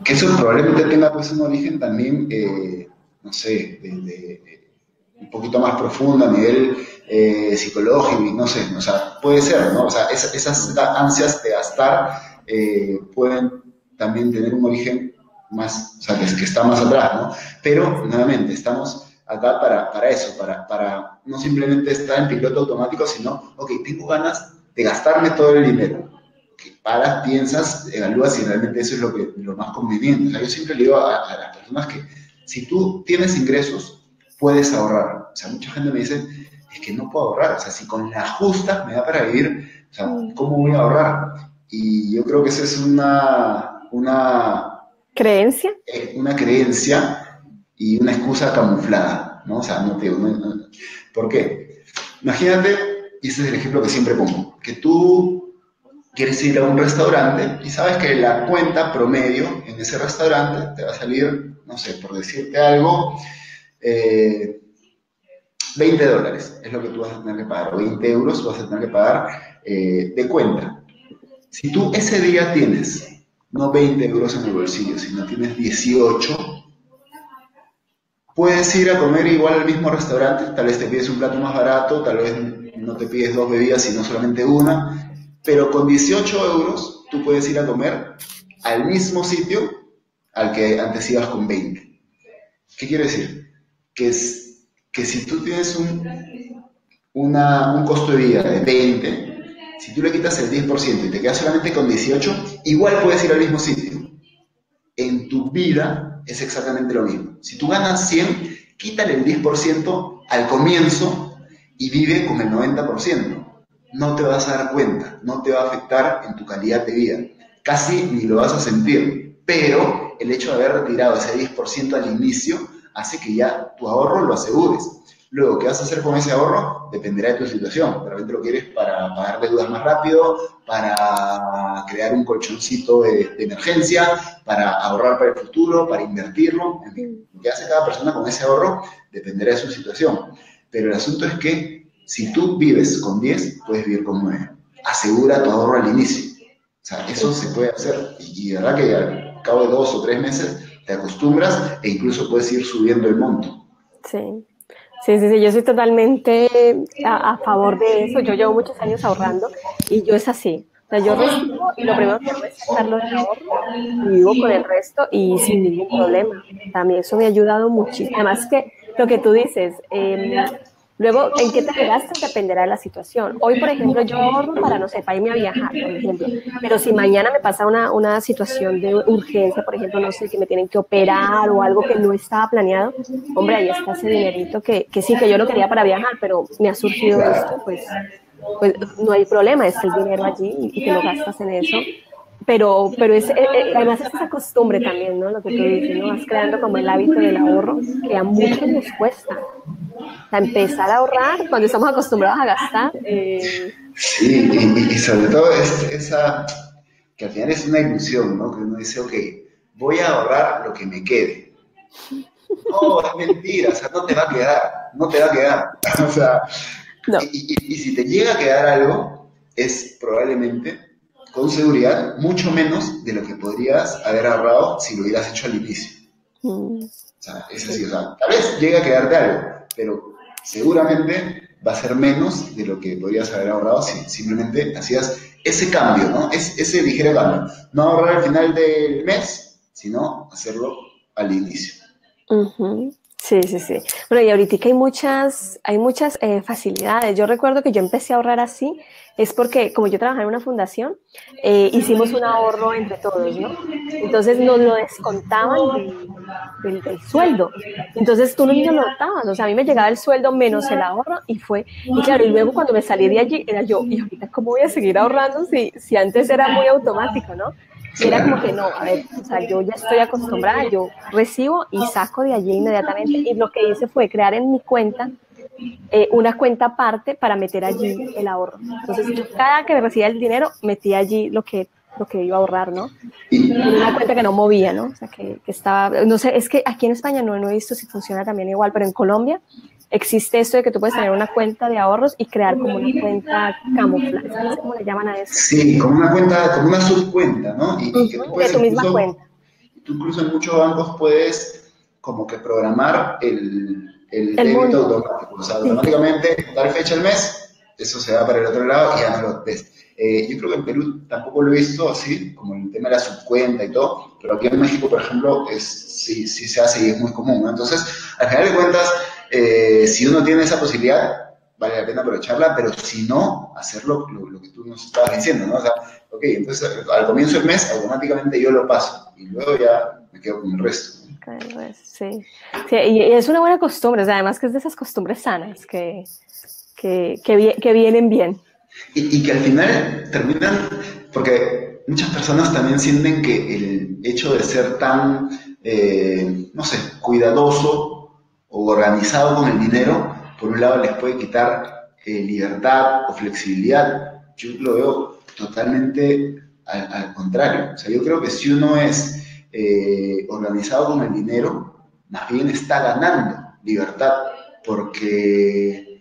S2: Que eso probablemente tenga pues un origen también, no sé, un poquito más profundo a nivel psicológico y no sé, o sea, puede ser, ¿no? O sea, esas ansias de gastar pueden también tener un origen más, o sea, que está más atrás, ¿no? Pero, nuevamente, estamos acá para eso, para no simplemente estar en piloto automático, sino, ok, tengo ganas de gastarme todo el dinero. Paras, piensas, evalúas si realmente eso es lo más conveniente. O sea, yo siempre le digo a las personas que si tú tienes ingresos, puedes ahorrar. O sea, mucha gente me dice, es que no puedo ahorrar. O sea, si con las justas me da para vivir, o sea, ¿cómo voy a ahorrar? Y yo creo que esa es
S1: ¿Creencia?
S2: una creencia y una excusa camuflada, ¿no? O sea, no te... ¿Por qué? Imagínate, y ese es el ejemplo que siempre pongo, que tú quieres ir a un restaurante y sabes que la cuenta promedio en ese restaurante te va a salir, no sé, por decirte algo, eh, $20 es lo que tú vas a tener que pagar, o 20 euros vas a tener que pagar de cuenta. Si tú ese día tienes no 20 euros en el bolsillo, sino tienes 18, puedes ir a comer igual al mismo restaurante, tal vez te pides un plato más barato, tal vez no te pides 2 bebidas, sino solamente una, pero con 18 euros tú puedes ir a comer al mismo sitio al que antes ibas con 20. ¿Qué quiere decir? Que si tú tienes un costo de vida de 20, si tú le quitas el 10% y te quedas solamente con 18, igual puedes ir al mismo sitio. En tu vida es exactamente lo mismo. Si tú ganas 100, quítale el 10% al comienzo y vive con el 90%. No te vas a dar cuenta, no te va a afectar en tu calidad de vida. Casi ni lo vas a sentir, pero el hecho de haber retirado ese 10% al inicio hace que ya tu ahorro lo asegures. Luego, ¿qué vas a hacer con ese ahorro? Dependerá de tu situación. De repente lo quieres para pagar deudas más rápido, para crear un colchoncito de emergencia, para ahorrar para el futuro, para invertirlo. En fin, lo que hace cada persona con ese ahorro dependerá de su situación. Pero el asunto es que si tú vives con 10, puedes vivir con 9. Asegura tu ahorro al inicio. O sea, eso se puede hacer. Y de verdad que al cabo de 2 o 3 meses te acostumbras e incluso puedes ir subiendo el monto.
S1: Sí. Sí, sí, sí, yo soy totalmente a favor de eso. Yo llevo muchos años ahorrando y yo es así. O sea, yo recibo y lo primero que hago es sacarlo del ahorro y vivo con el resto y sin ningún problema. También eso me ha ayudado muchísimo. Además que lo que tú dices, luego en qué te gastas dependerá de la situación. Hoy, por ejemplo, yo ahorro para, no sé, para irme a viajar, por ejemplo. Pero si mañana me pasa una situación de urgencia, por ejemplo, no sé, que me tienen que operar o algo que no estaba planeado, hombre, ahí está ese dinerito que sí, que yo lo quería para viajar, pero me ha surgido esto, pues no hay problema, está el dinero allí y te lo gastas en eso. Pero además es esa costumbre también, ¿no? Lo que tú dices, ¿no? Vas creando como el hábito del ahorro que a muchos nos cuesta. O sea, empezar a ahorrar cuando estamos acostumbrados a gastar.
S2: Sí, y sobre todo esa, que al final es una ilusión, ¿no? Que uno dice, ok, voy a ahorrar lo que me quede. No, es mentira, o sea, no te va a quedar, no te va a quedar. O sea,
S1: No.
S2: y si te llega a quedar algo, es probablemente, con seguridad, mucho menos de lo que podrías haber ahorrado si lo hubieras hecho al inicio.
S1: Mm,
S2: O sea, es así,
S1: sí.
S2: o sea, tal vez llegue a quedarte algo, pero seguramente va a ser menos de lo que podrías haber ahorrado si simplemente hacías ese cambio, ¿no? Ese ligero cambio. No ahorrar al final del mes, sino hacerlo al inicio.
S1: Ujú. Sí, sí, sí. Bueno, y ahorita hay muchas facilidades. Yo recuerdo que yo empecé a ahorrar así es porque como yo trabajaba en una fundación, hicimos un ahorro entre todos, ¿no? Entonces nos lo descontaban del sueldo. Entonces tú no lo notabas, o sea, a mí me llegaba el sueldo menos el ahorro y claro, y luego cuando me salí de allí era yo, ¿y ahorita cómo voy a seguir ahorrando si antes era muy automático, ¿no? Y era como que no, a ver, o sea, yo ya estoy acostumbrada, yo recibo y saco de allí inmediatamente. Y lo que hice fue crear en mi cuenta una cuenta aparte para meter allí el ahorro. Entonces, yo cada que recibía el dinero, metía allí lo que iba a ahorrar, ¿no? En una cuenta que no movía, ¿no? O sea, que estaba, no sé, es que aquí en España no he visto si funciona también igual, pero en Colombia existe esto de que tú puedes tener una cuenta de ahorros y crear como una cuenta camuflaje, ¿sabes cómo le llaman a eso?
S2: Sí, como una cuenta, como una subcuenta, ¿no? Y que tú
S1: De
S2: puedes
S1: tu misma cuenta.
S2: tú incluso en muchos bancos puedes como que programar el
S1: El
S2: débito
S1: monto.
S2: automático. O sea,
S1: Sí.
S2: automáticamente, tal fecha del mes, eso se va para el otro lado y ya no lo ves. Yo creo que en Perú tampoco lo he visto así, como el tema de la subcuenta y todo, pero aquí en México, por ejemplo, sí, sí se hace y es muy común, ¿no? Entonces, al final de cuentas, si uno tiene esa posibilidad, vale la pena aprovecharla, pero si no, hacerlo lo que tú nos estabas diciendo, ¿no? O sea, ok, entonces al comienzo del mes automáticamente yo lo paso y luego ya me quedo con el resto.
S1: Sí, sí, y es una buena costumbre, o sea, además que es de esas costumbres sanas que vienen bien.
S2: Y que al final terminan, porque muchas personas también sienten que el hecho de ser tan, no sé, cuidadoso o organizado con el dinero, por un lado les puede quitar libertad o flexibilidad. Yo lo veo totalmente al contrario. O sea, yo creo que si uno es organizado con el dinero, más bien está ganando libertad, porque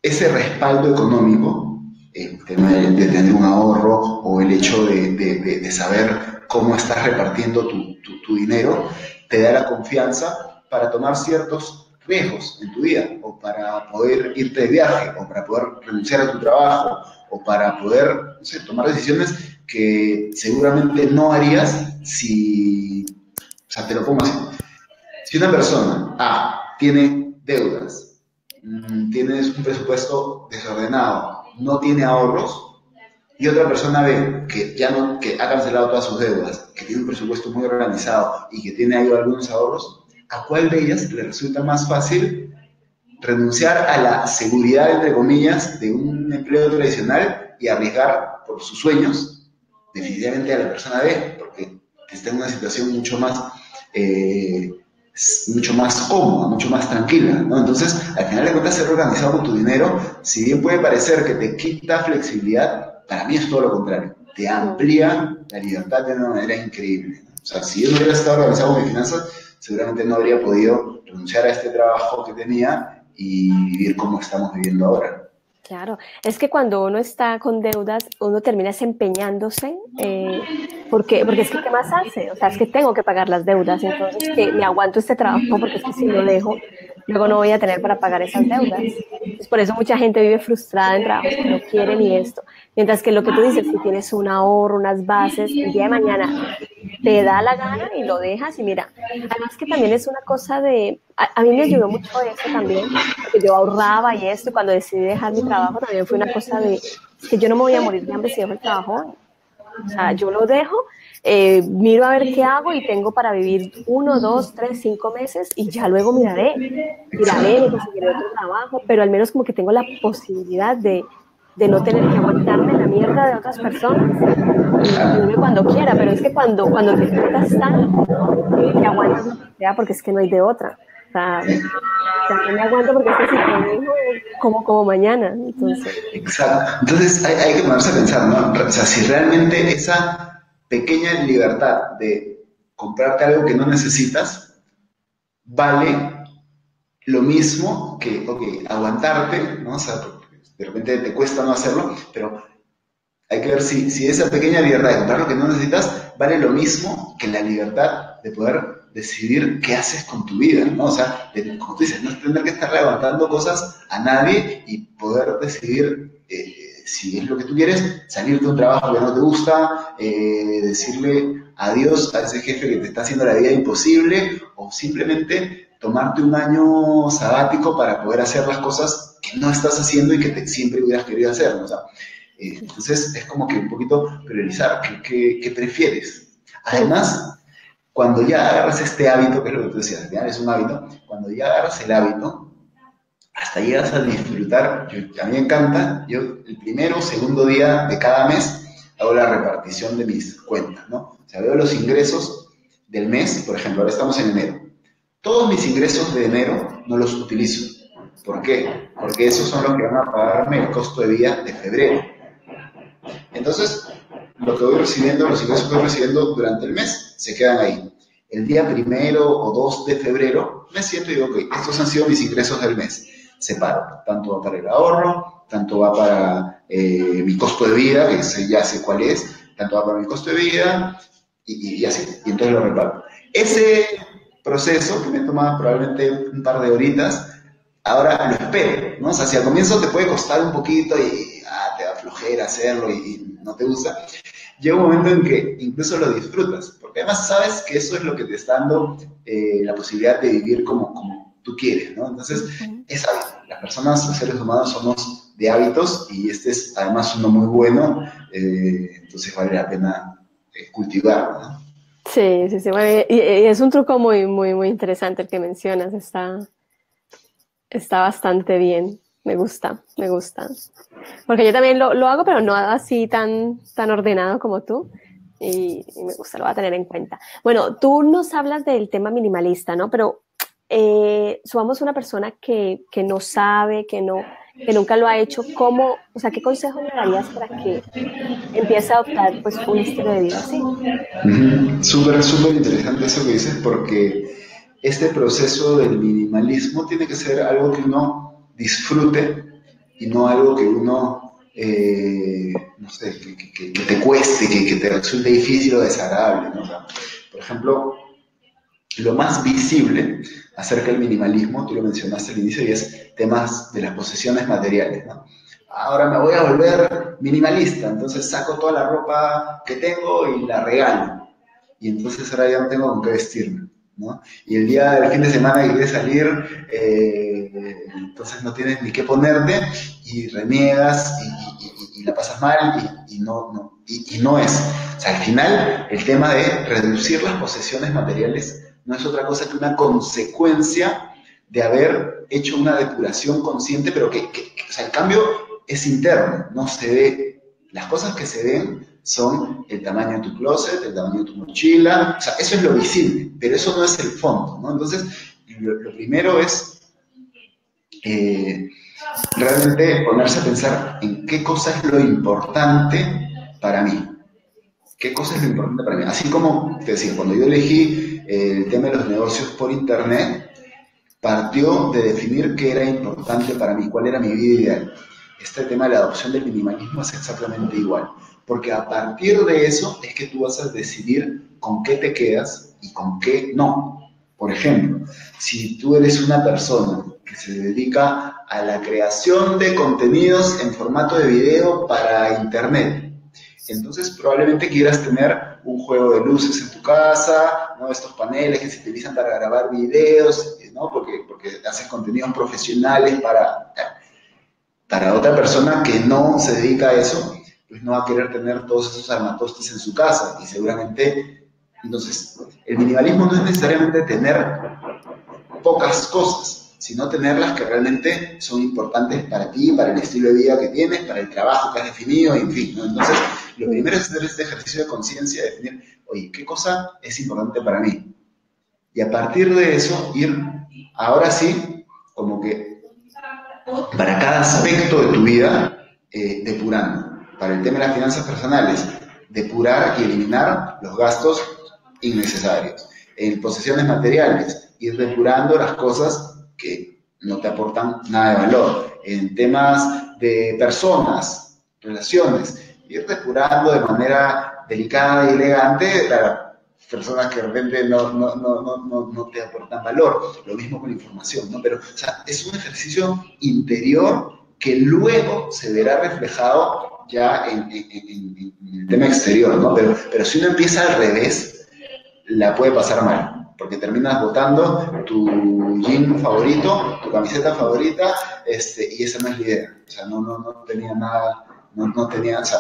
S2: ese respaldo económico, el tema de tener un ahorro o el hecho de saber cómo estás repartiendo tu dinero, te da la confianza para tomar ciertos riesgos en tu vida, o para poder irte de viaje, o para poder renunciar a tu trabajo, o para poder, no sé, tomar decisiones que seguramente no harías si, o sea, te lo pongo así, si una persona tiene deudas, tienes un presupuesto desordenado, no tiene ahorros, y otra persona B que ya no, que ha cancelado todas sus deudas, que tiene un presupuesto muy organizado y que tiene ahí algunos ahorros, ¿a cuál de ellas le resulta más fácil renunciar a la seguridad, entre comillas, de un empleo tradicional y arriesgar por sus sueños? Definitivamente a la persona B, porque está en una situación mucho más cómoda, mucho más tranquila, ¿no? Entonces, al final de cuentas, ser organizado con tu dinero, si bien puede parecer que te quita flexibilidad, para mí es todo lo contrario. Te amplía la libertad de una manera increíble, ¿no? O sea, si yo no hubiera estado organizado con mis finanzas, seguramente no habría podido renunciar a este trabajo que tenía y vivir como estamos viviendo ahora.
S1: Claro, es que cuando uno está con deudas, uno termina desempeñándose, porque es que ¿qué más hace? O sea, es que tengo que pagar las deudas, entonces que me aguanto este trabajo porque es que si lo dejo, luego no voy a tener para pagar esas deudas. Entonces, por eso mucha gente vive frustrada en trabajos que no quieren y esto. Mientras que lo que tú dices, si tienes un ahorro, unas bases, el día de mañana te da la gana y lo dejas y mira, además que también es una cosa a mí me ayudó mucho eso también, porque yo ahorraba y esto, y cuando decidí dejar mi trabajo también fue una cosa es que yo no me voy a morir de hambre si dejo el trabajo hoy. O sea, yo lo dejo, miro a ver qué hago y tengo para vivir 1, 2, 3, 5 meses y ya luego me conseguiré otro trabajo, pero al menos como que tengo la posibilidad de no tener que aguantarme la mierda de otras personas y irme cuando quiera, pero es que cuando te quitas tanto, te aguantas lo que sea porque es que no hay de otra. O sea, no me aguanto porque es que si te dejo, como mañana. Entonces,
S2: Exacto. Entonces hay que ponerse a pensar, ¿no? O sea, si realmente esa pequeña libertad de comprarte algo que no necesitas vale lo mismo que, ok, aguantarte, ¿no? O sea, de repente te cuesta no hacerlo, pero hay que ver si esa pequeña libertad de comprar lo que no necesitas vale lo mismo que la libertad de poder decidir qué haces con tu vida, ¿no? O sea, como tú dices, no tener que estar levantando cosas a nadie y poder decidir si es lo que tú quieres, salir de un trabajo que no te gusta, decirle adiós a ese jefe que te está haciendo la vida imposible o simplemente tomarte un año sabático para poder hacer las cosas que no estás haciendo y que siempre hubieras querido hacer, ¿no? O sea, entonces es como que un poquito priorizar, ¿qué prefieres? Además, cuando ya agarras este hábito, que es lo que tú decías, ya es un hábito, cuando ya agarras el hábito, hasta llegas a disfrutar. A mí me encanta, yo el primero o segundo día de cada mes hago la repartición de mis cuentas, ¿no? O sea, veo los ingresos del mes, por ejemplo, ahora estamos en enero. Todos mis ingresos de enero no los utilizo. ¿Por qué? Porque esos son los que van a pagarme el costo de vida de febrero. Entonces, lo que voy recibiendo, los ingresos que voy recibiendo durante el mes, se quedan ahí. El día 1 o 2 de febrero, me siento y digo, ok, estos han sido mis ingresos del mes. Separo, tanto va para el ahorro, tanto va para mi costo de vida, que ya sé cuál es, tanto va para mi costo de vida, y así, y entonces lo reparo. Ese proceso, que me toma probablemente un par de horitas, ahora lo espero, ¿no? O sea, si al comienzo te puede costar un poquito y te da flojera hacerlo y no te gusta, llega un momento en que incluso lo disfrutas, porque además sabes que eso es lo que te está dando la posibilidad de vivir como tú quieres, ¿no? Entonces, es hábito. Las personas, los seres humanos somos de hábitos y este es además uno muy bueno, entonces vale la pena cultivarlo, ¿no?
S1: Sí, sí, sí. Bueno, y es un truco muy, muy, muy interesante el que mencionas. Está bastante bien. Me gusta, me gusta. Porque yo también lo hago, pero no así tan ordenado como tú. Y me gusta, lo voy a tener en cuenta. Bueno, tú nos hablas del tema minimalista, ¿no? Pero subamos una persona que no sabe, que nunca lo ha hecho. ¿Cómo, o sea, qué consejo le darías para que empiece a adoptar pues un estilo de vida así?
S2: Súper, súper interesante eso que dices, porque este proceso del minimalismo tiene que ser algo que uno disfrute y no algo que uno, no sé, que te cueste, que te resulte difícil o desagradable, ¿no? O sea, por ejemplo, lo más visible acerca del minimalismo, tú lo mencionaste al inicio, y es temas de las posesiones materiales, ¿no? Ahora me voy a volver minimalista, entonces saco toda la ropa que tengo y la regalo. Y entonces ahora ya no tengo con qué vestirme, ¿no? Y el día del fin de semana que quieres salir, entonces no tienes ni qué ponerte y reniegas y la pasas mal y no es. O sea, al final el tema de reducir las posesiones materiales no es otra cosa que una consecuencia de haber hecho una depuración consciente, pero o sea, el cambio es interno, no se ve. Las cosas que se ven son el tamaño de tu closet, el tamaño de tu mochila, o sea, eso es lo visible, pero eso no es el fondo, ¿no? Entonces, lo primero es realmente ponerse a pensar en qué cosa es lo importante para mí. ¿Qué cosa es lo importante para mí? Así como te decía, cuando yo elegí el tema de los negocios por internet, partió de definir qué era importante para mí, cuál era mi vida ideal. Este tema de la adopción del minimalismo es exactamente igual, porque a partir de eso es que tú vas a decidir con qué te quedas y con qué no. Por ejemplo, si tú eres una persona que se dedica a la creación de contenidos en formato de video para internet, entonces probablemente quieras tener un juego de luces en tu casa, ¿no? Estos paneles que se utilizan para grabar videos, ¿no? Porque haces contenidos profesionales para otra persona que no se dedica a eso, pues no va a querer tener todos esos armatostes en su casa y seguramente, entonces, el minimalismo no es necesariamente tener pocas cosas, sino tenerlas que realmente son importantes para ti, para el estilo de vida que tienes, para el trabajo que has definido, en fin, ¿no? Entonces, lo primero es hacer este ejercicio de conciencia, definir, oye, ¿qué cosa es importante para mí? Y a partir de eso, ir, ahora sí, como que para cada aspecto de tu vida, depurando. Para el tema de las finanzas personales, depurar y eliminar los gastos innecesarios. En posesiones materiales, ir depurando las cosas que no te aportan nada de valor. En temas de personas, relaciones, ir depurando de manera delicada y elegante las personas que de repente no te aportan valor. Lo mismo con la información, ¿no? Pero, o sea, es un ejercicio interior que luego se verá reflejado ya en el tema exterior, ¿no? Pero si uno empieza al revés, la puede pasar mal. porque terminas botando tu jean favorito, tu camiseta favorita, y esa no es la idea. O sea, no tenía nada, no tenía, o sea,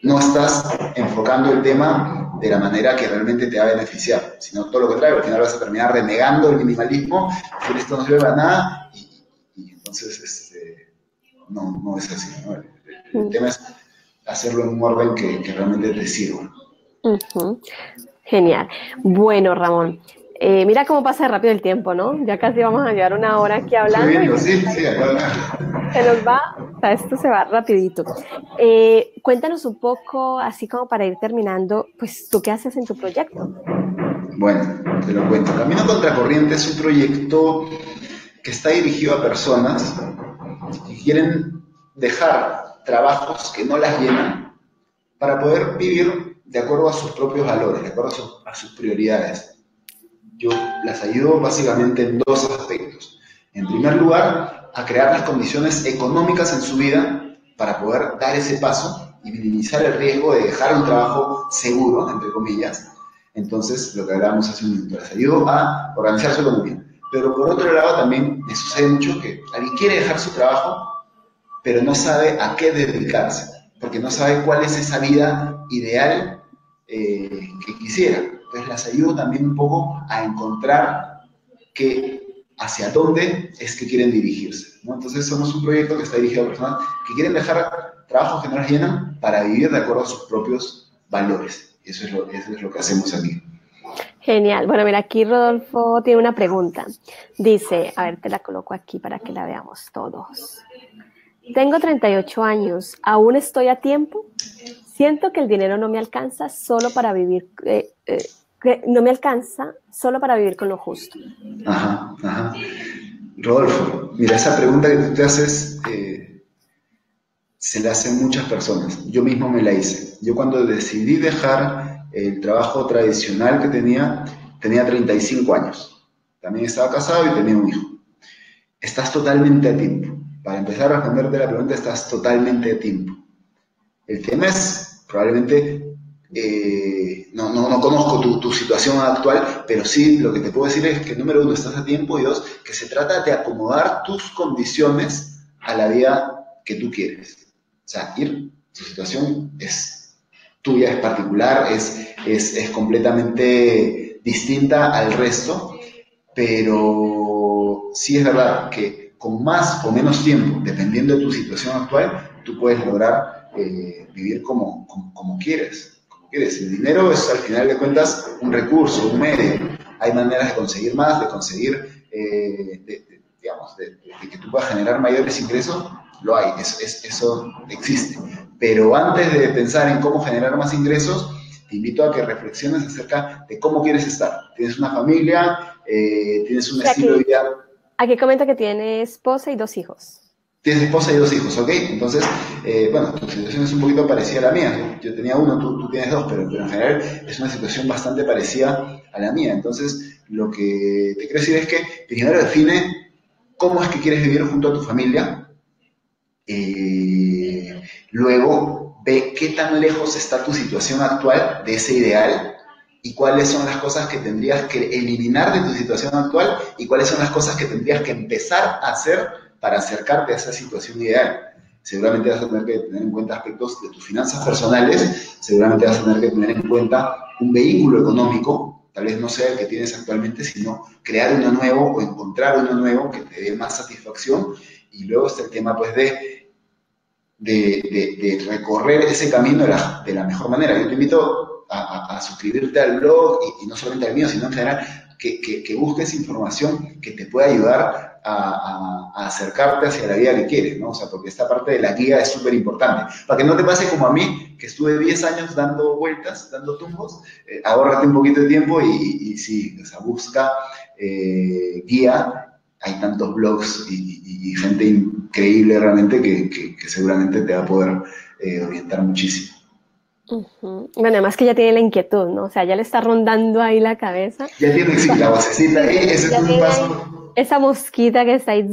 S2: no estás enfocando el tema de la manera que realmente te va a beneficiar, sino todo lo contrario, al final vas a terminar renegando el minimalismo, que esto no sirve para nada, y entonces no es así, ¿no? El tema es hacerlo en un orden que realmente te sirva.
S1: Genial. Bueno, Ramón, mira cómo pasa rápido el tiempo, ¿no? Ya casi vamos a llevar una hora aquí
S2: Estoy
S1: hablando
S2: viendo,
S1: y
S2: sí, acá.
S1: se nos va, o sea, esto se va rapidito. Cuéntanos un poco, así como para ir terminando, pues, ¿tú qué haces en tu proyecto?
S2: Bueno, te lo cuento. Camino Contracorriente es un proyecto que está dirigido a personas que quieren dejar trabajos que no las llenan para poder vivir de acuerdo a sus propios valores, de acuerdo a sus prioridades. Yo las ayudo básicamente en dos aspectos. En primer lugar, a crear las condiciones económicas en su vida para poder dar ese paso y minimizar el riesgo de dejar un trabajo seguro, entre comillas. Entonces, lo que hablábamos hace un minuto, les ayudo a organizar su economía. Pero por otro lado, también me sucede mucho que alguien quiere dejar su trabajo, pero no sabe a qué dedicarse, porque no sabe cuál es esa vida ideal que quisiera. Entonces las ayudo también un poco a encontrar hacia dónde es que quieren dirigirse, ¿no? Entonces somos un proyecto que está dirigido a personas que quieren dejar trabajos que no las llenan para vivir de acuerdo a sus propios valores. Eso es lo que hacemos aquí.
S1: Genial. Bueno, mira, aquí Rodolfo tiene una pregunta. Dice, a ver, te la coloco aquí para que la veamos todos. Tengo 38 años, ¿aún estoy a tiempo? Siento que el dinero no me alcanza solo para vivir, no me alcanza solo para vivir con lo justo.
S2: Ajá. Rodolfo, mira, esa pregunta que tú te haces se la hacen muchas personas. Yo mismo me la hice. Yo cuando decidí dejar el trabajo tradicional que tenía 35 años. También estaba casado y tenía un hijo. Estás totalmente a tiempo. Para empezar a responderte la pregunta, estás totalmente a tiempo. El tema es, probablemente, no conozco tu situación actual, pero sí lo que te puedo decir es que, número uno, estás a tiempo, y dos, que se trata de acomodar tus condiciones a la vida que tú quieres. O sea, tu situación es tuya, es particular, es completamente distinta al resto, pero sí es verdad que con más o menos tiempo, dependiendo de tu situación actual, tú puedes lograr vivir como quieres. El dinero es, al final de cuentas, un recurso, un medio. Hay maneras de conseguir más, de conseguir, digamos, de que tú puedas generar mayores ingresos. Lo hay, eso existe. Pero antes de pensar en cómo generar más ingresos, te invito a que reflexiones acerca de cómo quieres estar. ¿Tienes una familia? ¿Tienes un estilo de vida?
S1: Aquí comenta que tiene esposa y 2 hijos.
S2: Tienes esposa y 2 hijos, ¿ok? Entonces, bueno, tu situación es un poquito parecida a la mía. Yo tenía uno, tú tienes 2, pero en general es una situación bastante parecida a la mía. Entonces, lo que te quiero decir es que primero define cómo es que quieres vivir junto a tu familia. Luego, ve qué tan lejos está tu situación actual de ese ideal y cuáles son las cosas que tendrías que eliminar de tu situación actual y cuáles son las cosas que tendrías que empezar a hacer para acercarte a esa situación ideal. Seguramente vas a tener que tener en cuenta aspectos de tus finanzas personales, seguramente vas a tener que tener en cuenta un vehículo económico, tal vez no sea el que tienes actualmente, sino crear uno nuevo o encontrar uno nuevo que te dé más satisfacción. Y luego está el tema, pues, de recorrer ese camino de la mejor manera. Yo te invito a suscribirte al blog y no solamente al mío, sino en general que busques información que te pueda ayudar a acercarte hacia la vida que quieres, ¿no? O sea, porque esta parte de la guía es súper importante. Para que no te pase como a mí, que estuve 10 años dando vueltas, dando tumbos, ahórrate un poquito de tiempo y sí, o sea, busca guía. Hay tantos blogs y gente increíble realmente que seguramente te va a poder orientar muchísimo.
S1: Bueno, además que ya tiene la inquietud, ¿no? O sea, ya le está rondando ahí la cabeza.
S2: Ya tiene, sí, la vocecita ahí, ese es un paso.
S1: Esa mosquita que está ahí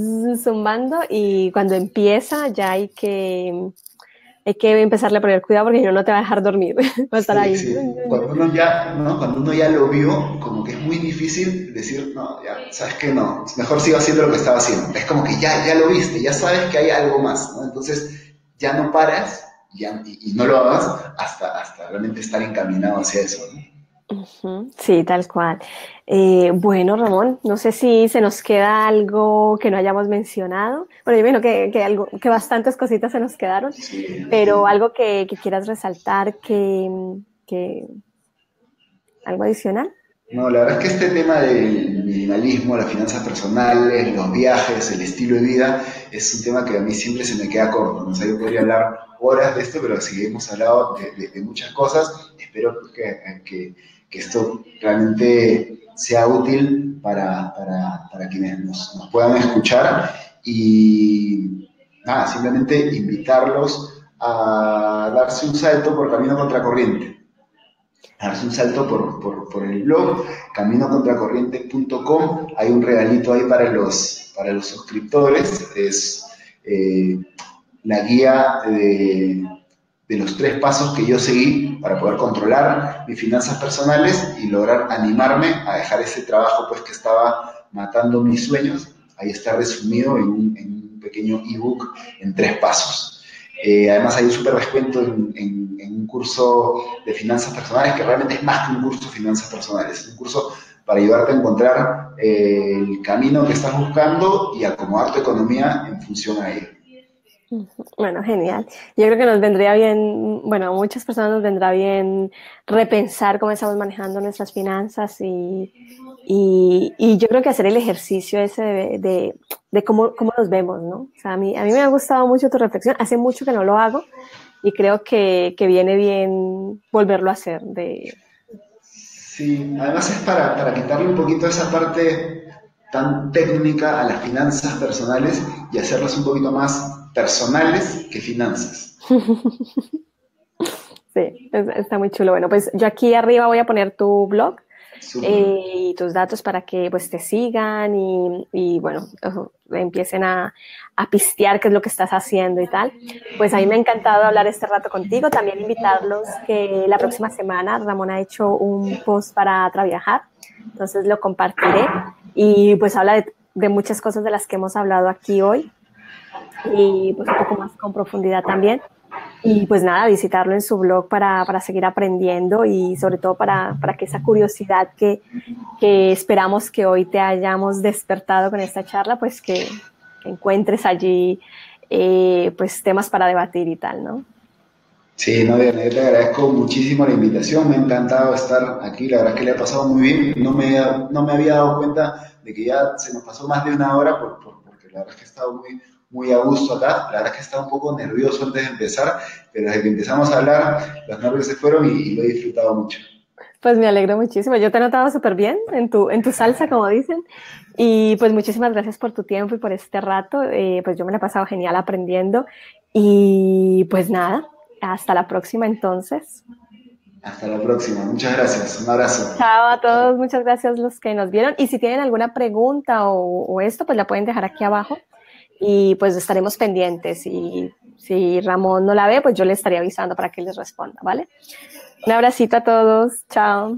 S1: zumbando y cuando empieza ya hay que hay que empezarle a poner cuidado porque si no, no te va a dejar dormir, va a estar
S2: Sí,
S1: ahí.
S2: sí. Cuando uno ya, ¿no? Cuando uno ya lo vio, como que es muy difícil decir, no, ya, sabes que no, mejor sigo haciendo lo que estaba haciendo. Es como que ya lo viste, ya sabes que hay algo más, ¿no? Entonces, ya no paras y no lo hagas hasta realmente estar encaminado hacia eso, ¿no?
S1: Ujú, sí, tal cual. Bueno, Ramón, no sé si se nos queda algo que no hayamos mencionado. Bueno, yo imagino que bastantes cositas se nos quedaron,
S2: Sí,
S1: pero
S2: sí.
S1: algo que quieras resaltar, que algo adicional.
S2: No, la verdad es que este tema del minimalismo, las finanzas personales, los viajes, el estilo de vida, es un tema que a mí siempre se me queda corto, ¿no? O sea, yo podría hablar horas de esto, pero si hemos hablado de muchas cosas, espero pues, que esto realmente sea útil para quienes nos puedan escuchar y nada, simplemente invitarlos a darse un salto por camino contracorriente, darse un salto por el blog caminocontracorriente.com. Hay un regalito ahí para los suscriptores. Es eh, la guía de los 3 pasos que yo seguí para poder controlar mis finanzas personales y lograr animarme a dejar ese trabajo pues que estaba matando mis sueños. Ahí está resumido en un pequeño ebook en 3 pasos. Además hay un súper descuento en un curso de finanzas personales que realmente es más que un curso de finanzas personales, es un curso para ayudarte a encontrar el camino que estás buscando y acomodar tu economía en función a ello.
S1: Bueno, genial. Yo creo que nos vendría bien, bueno, a muchas personas nos vendrá bien repensar cómo estamos manejando nuestras finanzas y yo creo que hacer el ejercicio ese de cómo nos vemos, ¿no? O sea, a mí me ha gustado mucho tu reflexión. Hace mucho que no lo hago y creo que viene bien volverlo a hacer.
S2: Sí, además es para quitarle un poquito esa parte tan técnica a las finanzas personales y hacerlas un poquito más personales que finanzas.
S1: Sí, está muy chulo. Bueno, pues yo aquí arriba voy a poner tu blog
S2: Súper.
S1: y tus datos para que pues te sigan y bueno, empiecen a pistear qué es lo que estás haciendo y tal. Pues a mí me ha encantado hablar este rato contigo. También invitarlos que la próxima semana Ramón ha hecho un post para Traviajar, entonces lo compartiré y pues habla de muchas cosas de las que hemos hablado aquí hoy y pues un poco más con profundidad también. Y pues nada, visitarlo en su blog para seguir aprendiendo y sobre todo para que esa curiosidad que esperamos que hoy te hayamos despertado con esta charla, pues que encuentres allí pues temas para debatir y tal, ¿no?
S2: Sí, no, Diana, yo te agradezco muchísimo la invitación, me ha encantado estar aquí, la verdad es que le he pasado muy bien, no me había dado cuenta de que ya se nos pasó más de una hora porque la verdad es que he estado muy a gusto acá, la verdad es que estaba un poco nervioso antes de empezar, pero desde que empezamos a hablar los nervios se fueron y lo he disfrutado mucho.
S1: Pues me alegro muchísimo. Yo te he notado súper bien en tu salsa, como dicen. Y pues muchísimas gracias por tu tiempo y por este rato. Pues yo me la he pasado genial aprendiendo. Y pues nada, hasta la próxima entonces.
S2: Hasta la próxima, muchas gracias, un abrazo.
S1: Chao a todos, muchas gracias los que nos vieron. Y si tienen alguna pregunta o esto, pues la pueden dejar aquí abajo y pues estaremos pendientes. Y si Ramón no la ve, pues yo le estaría avisando para que les responda, ¿vale? Un abracito a todos, chao.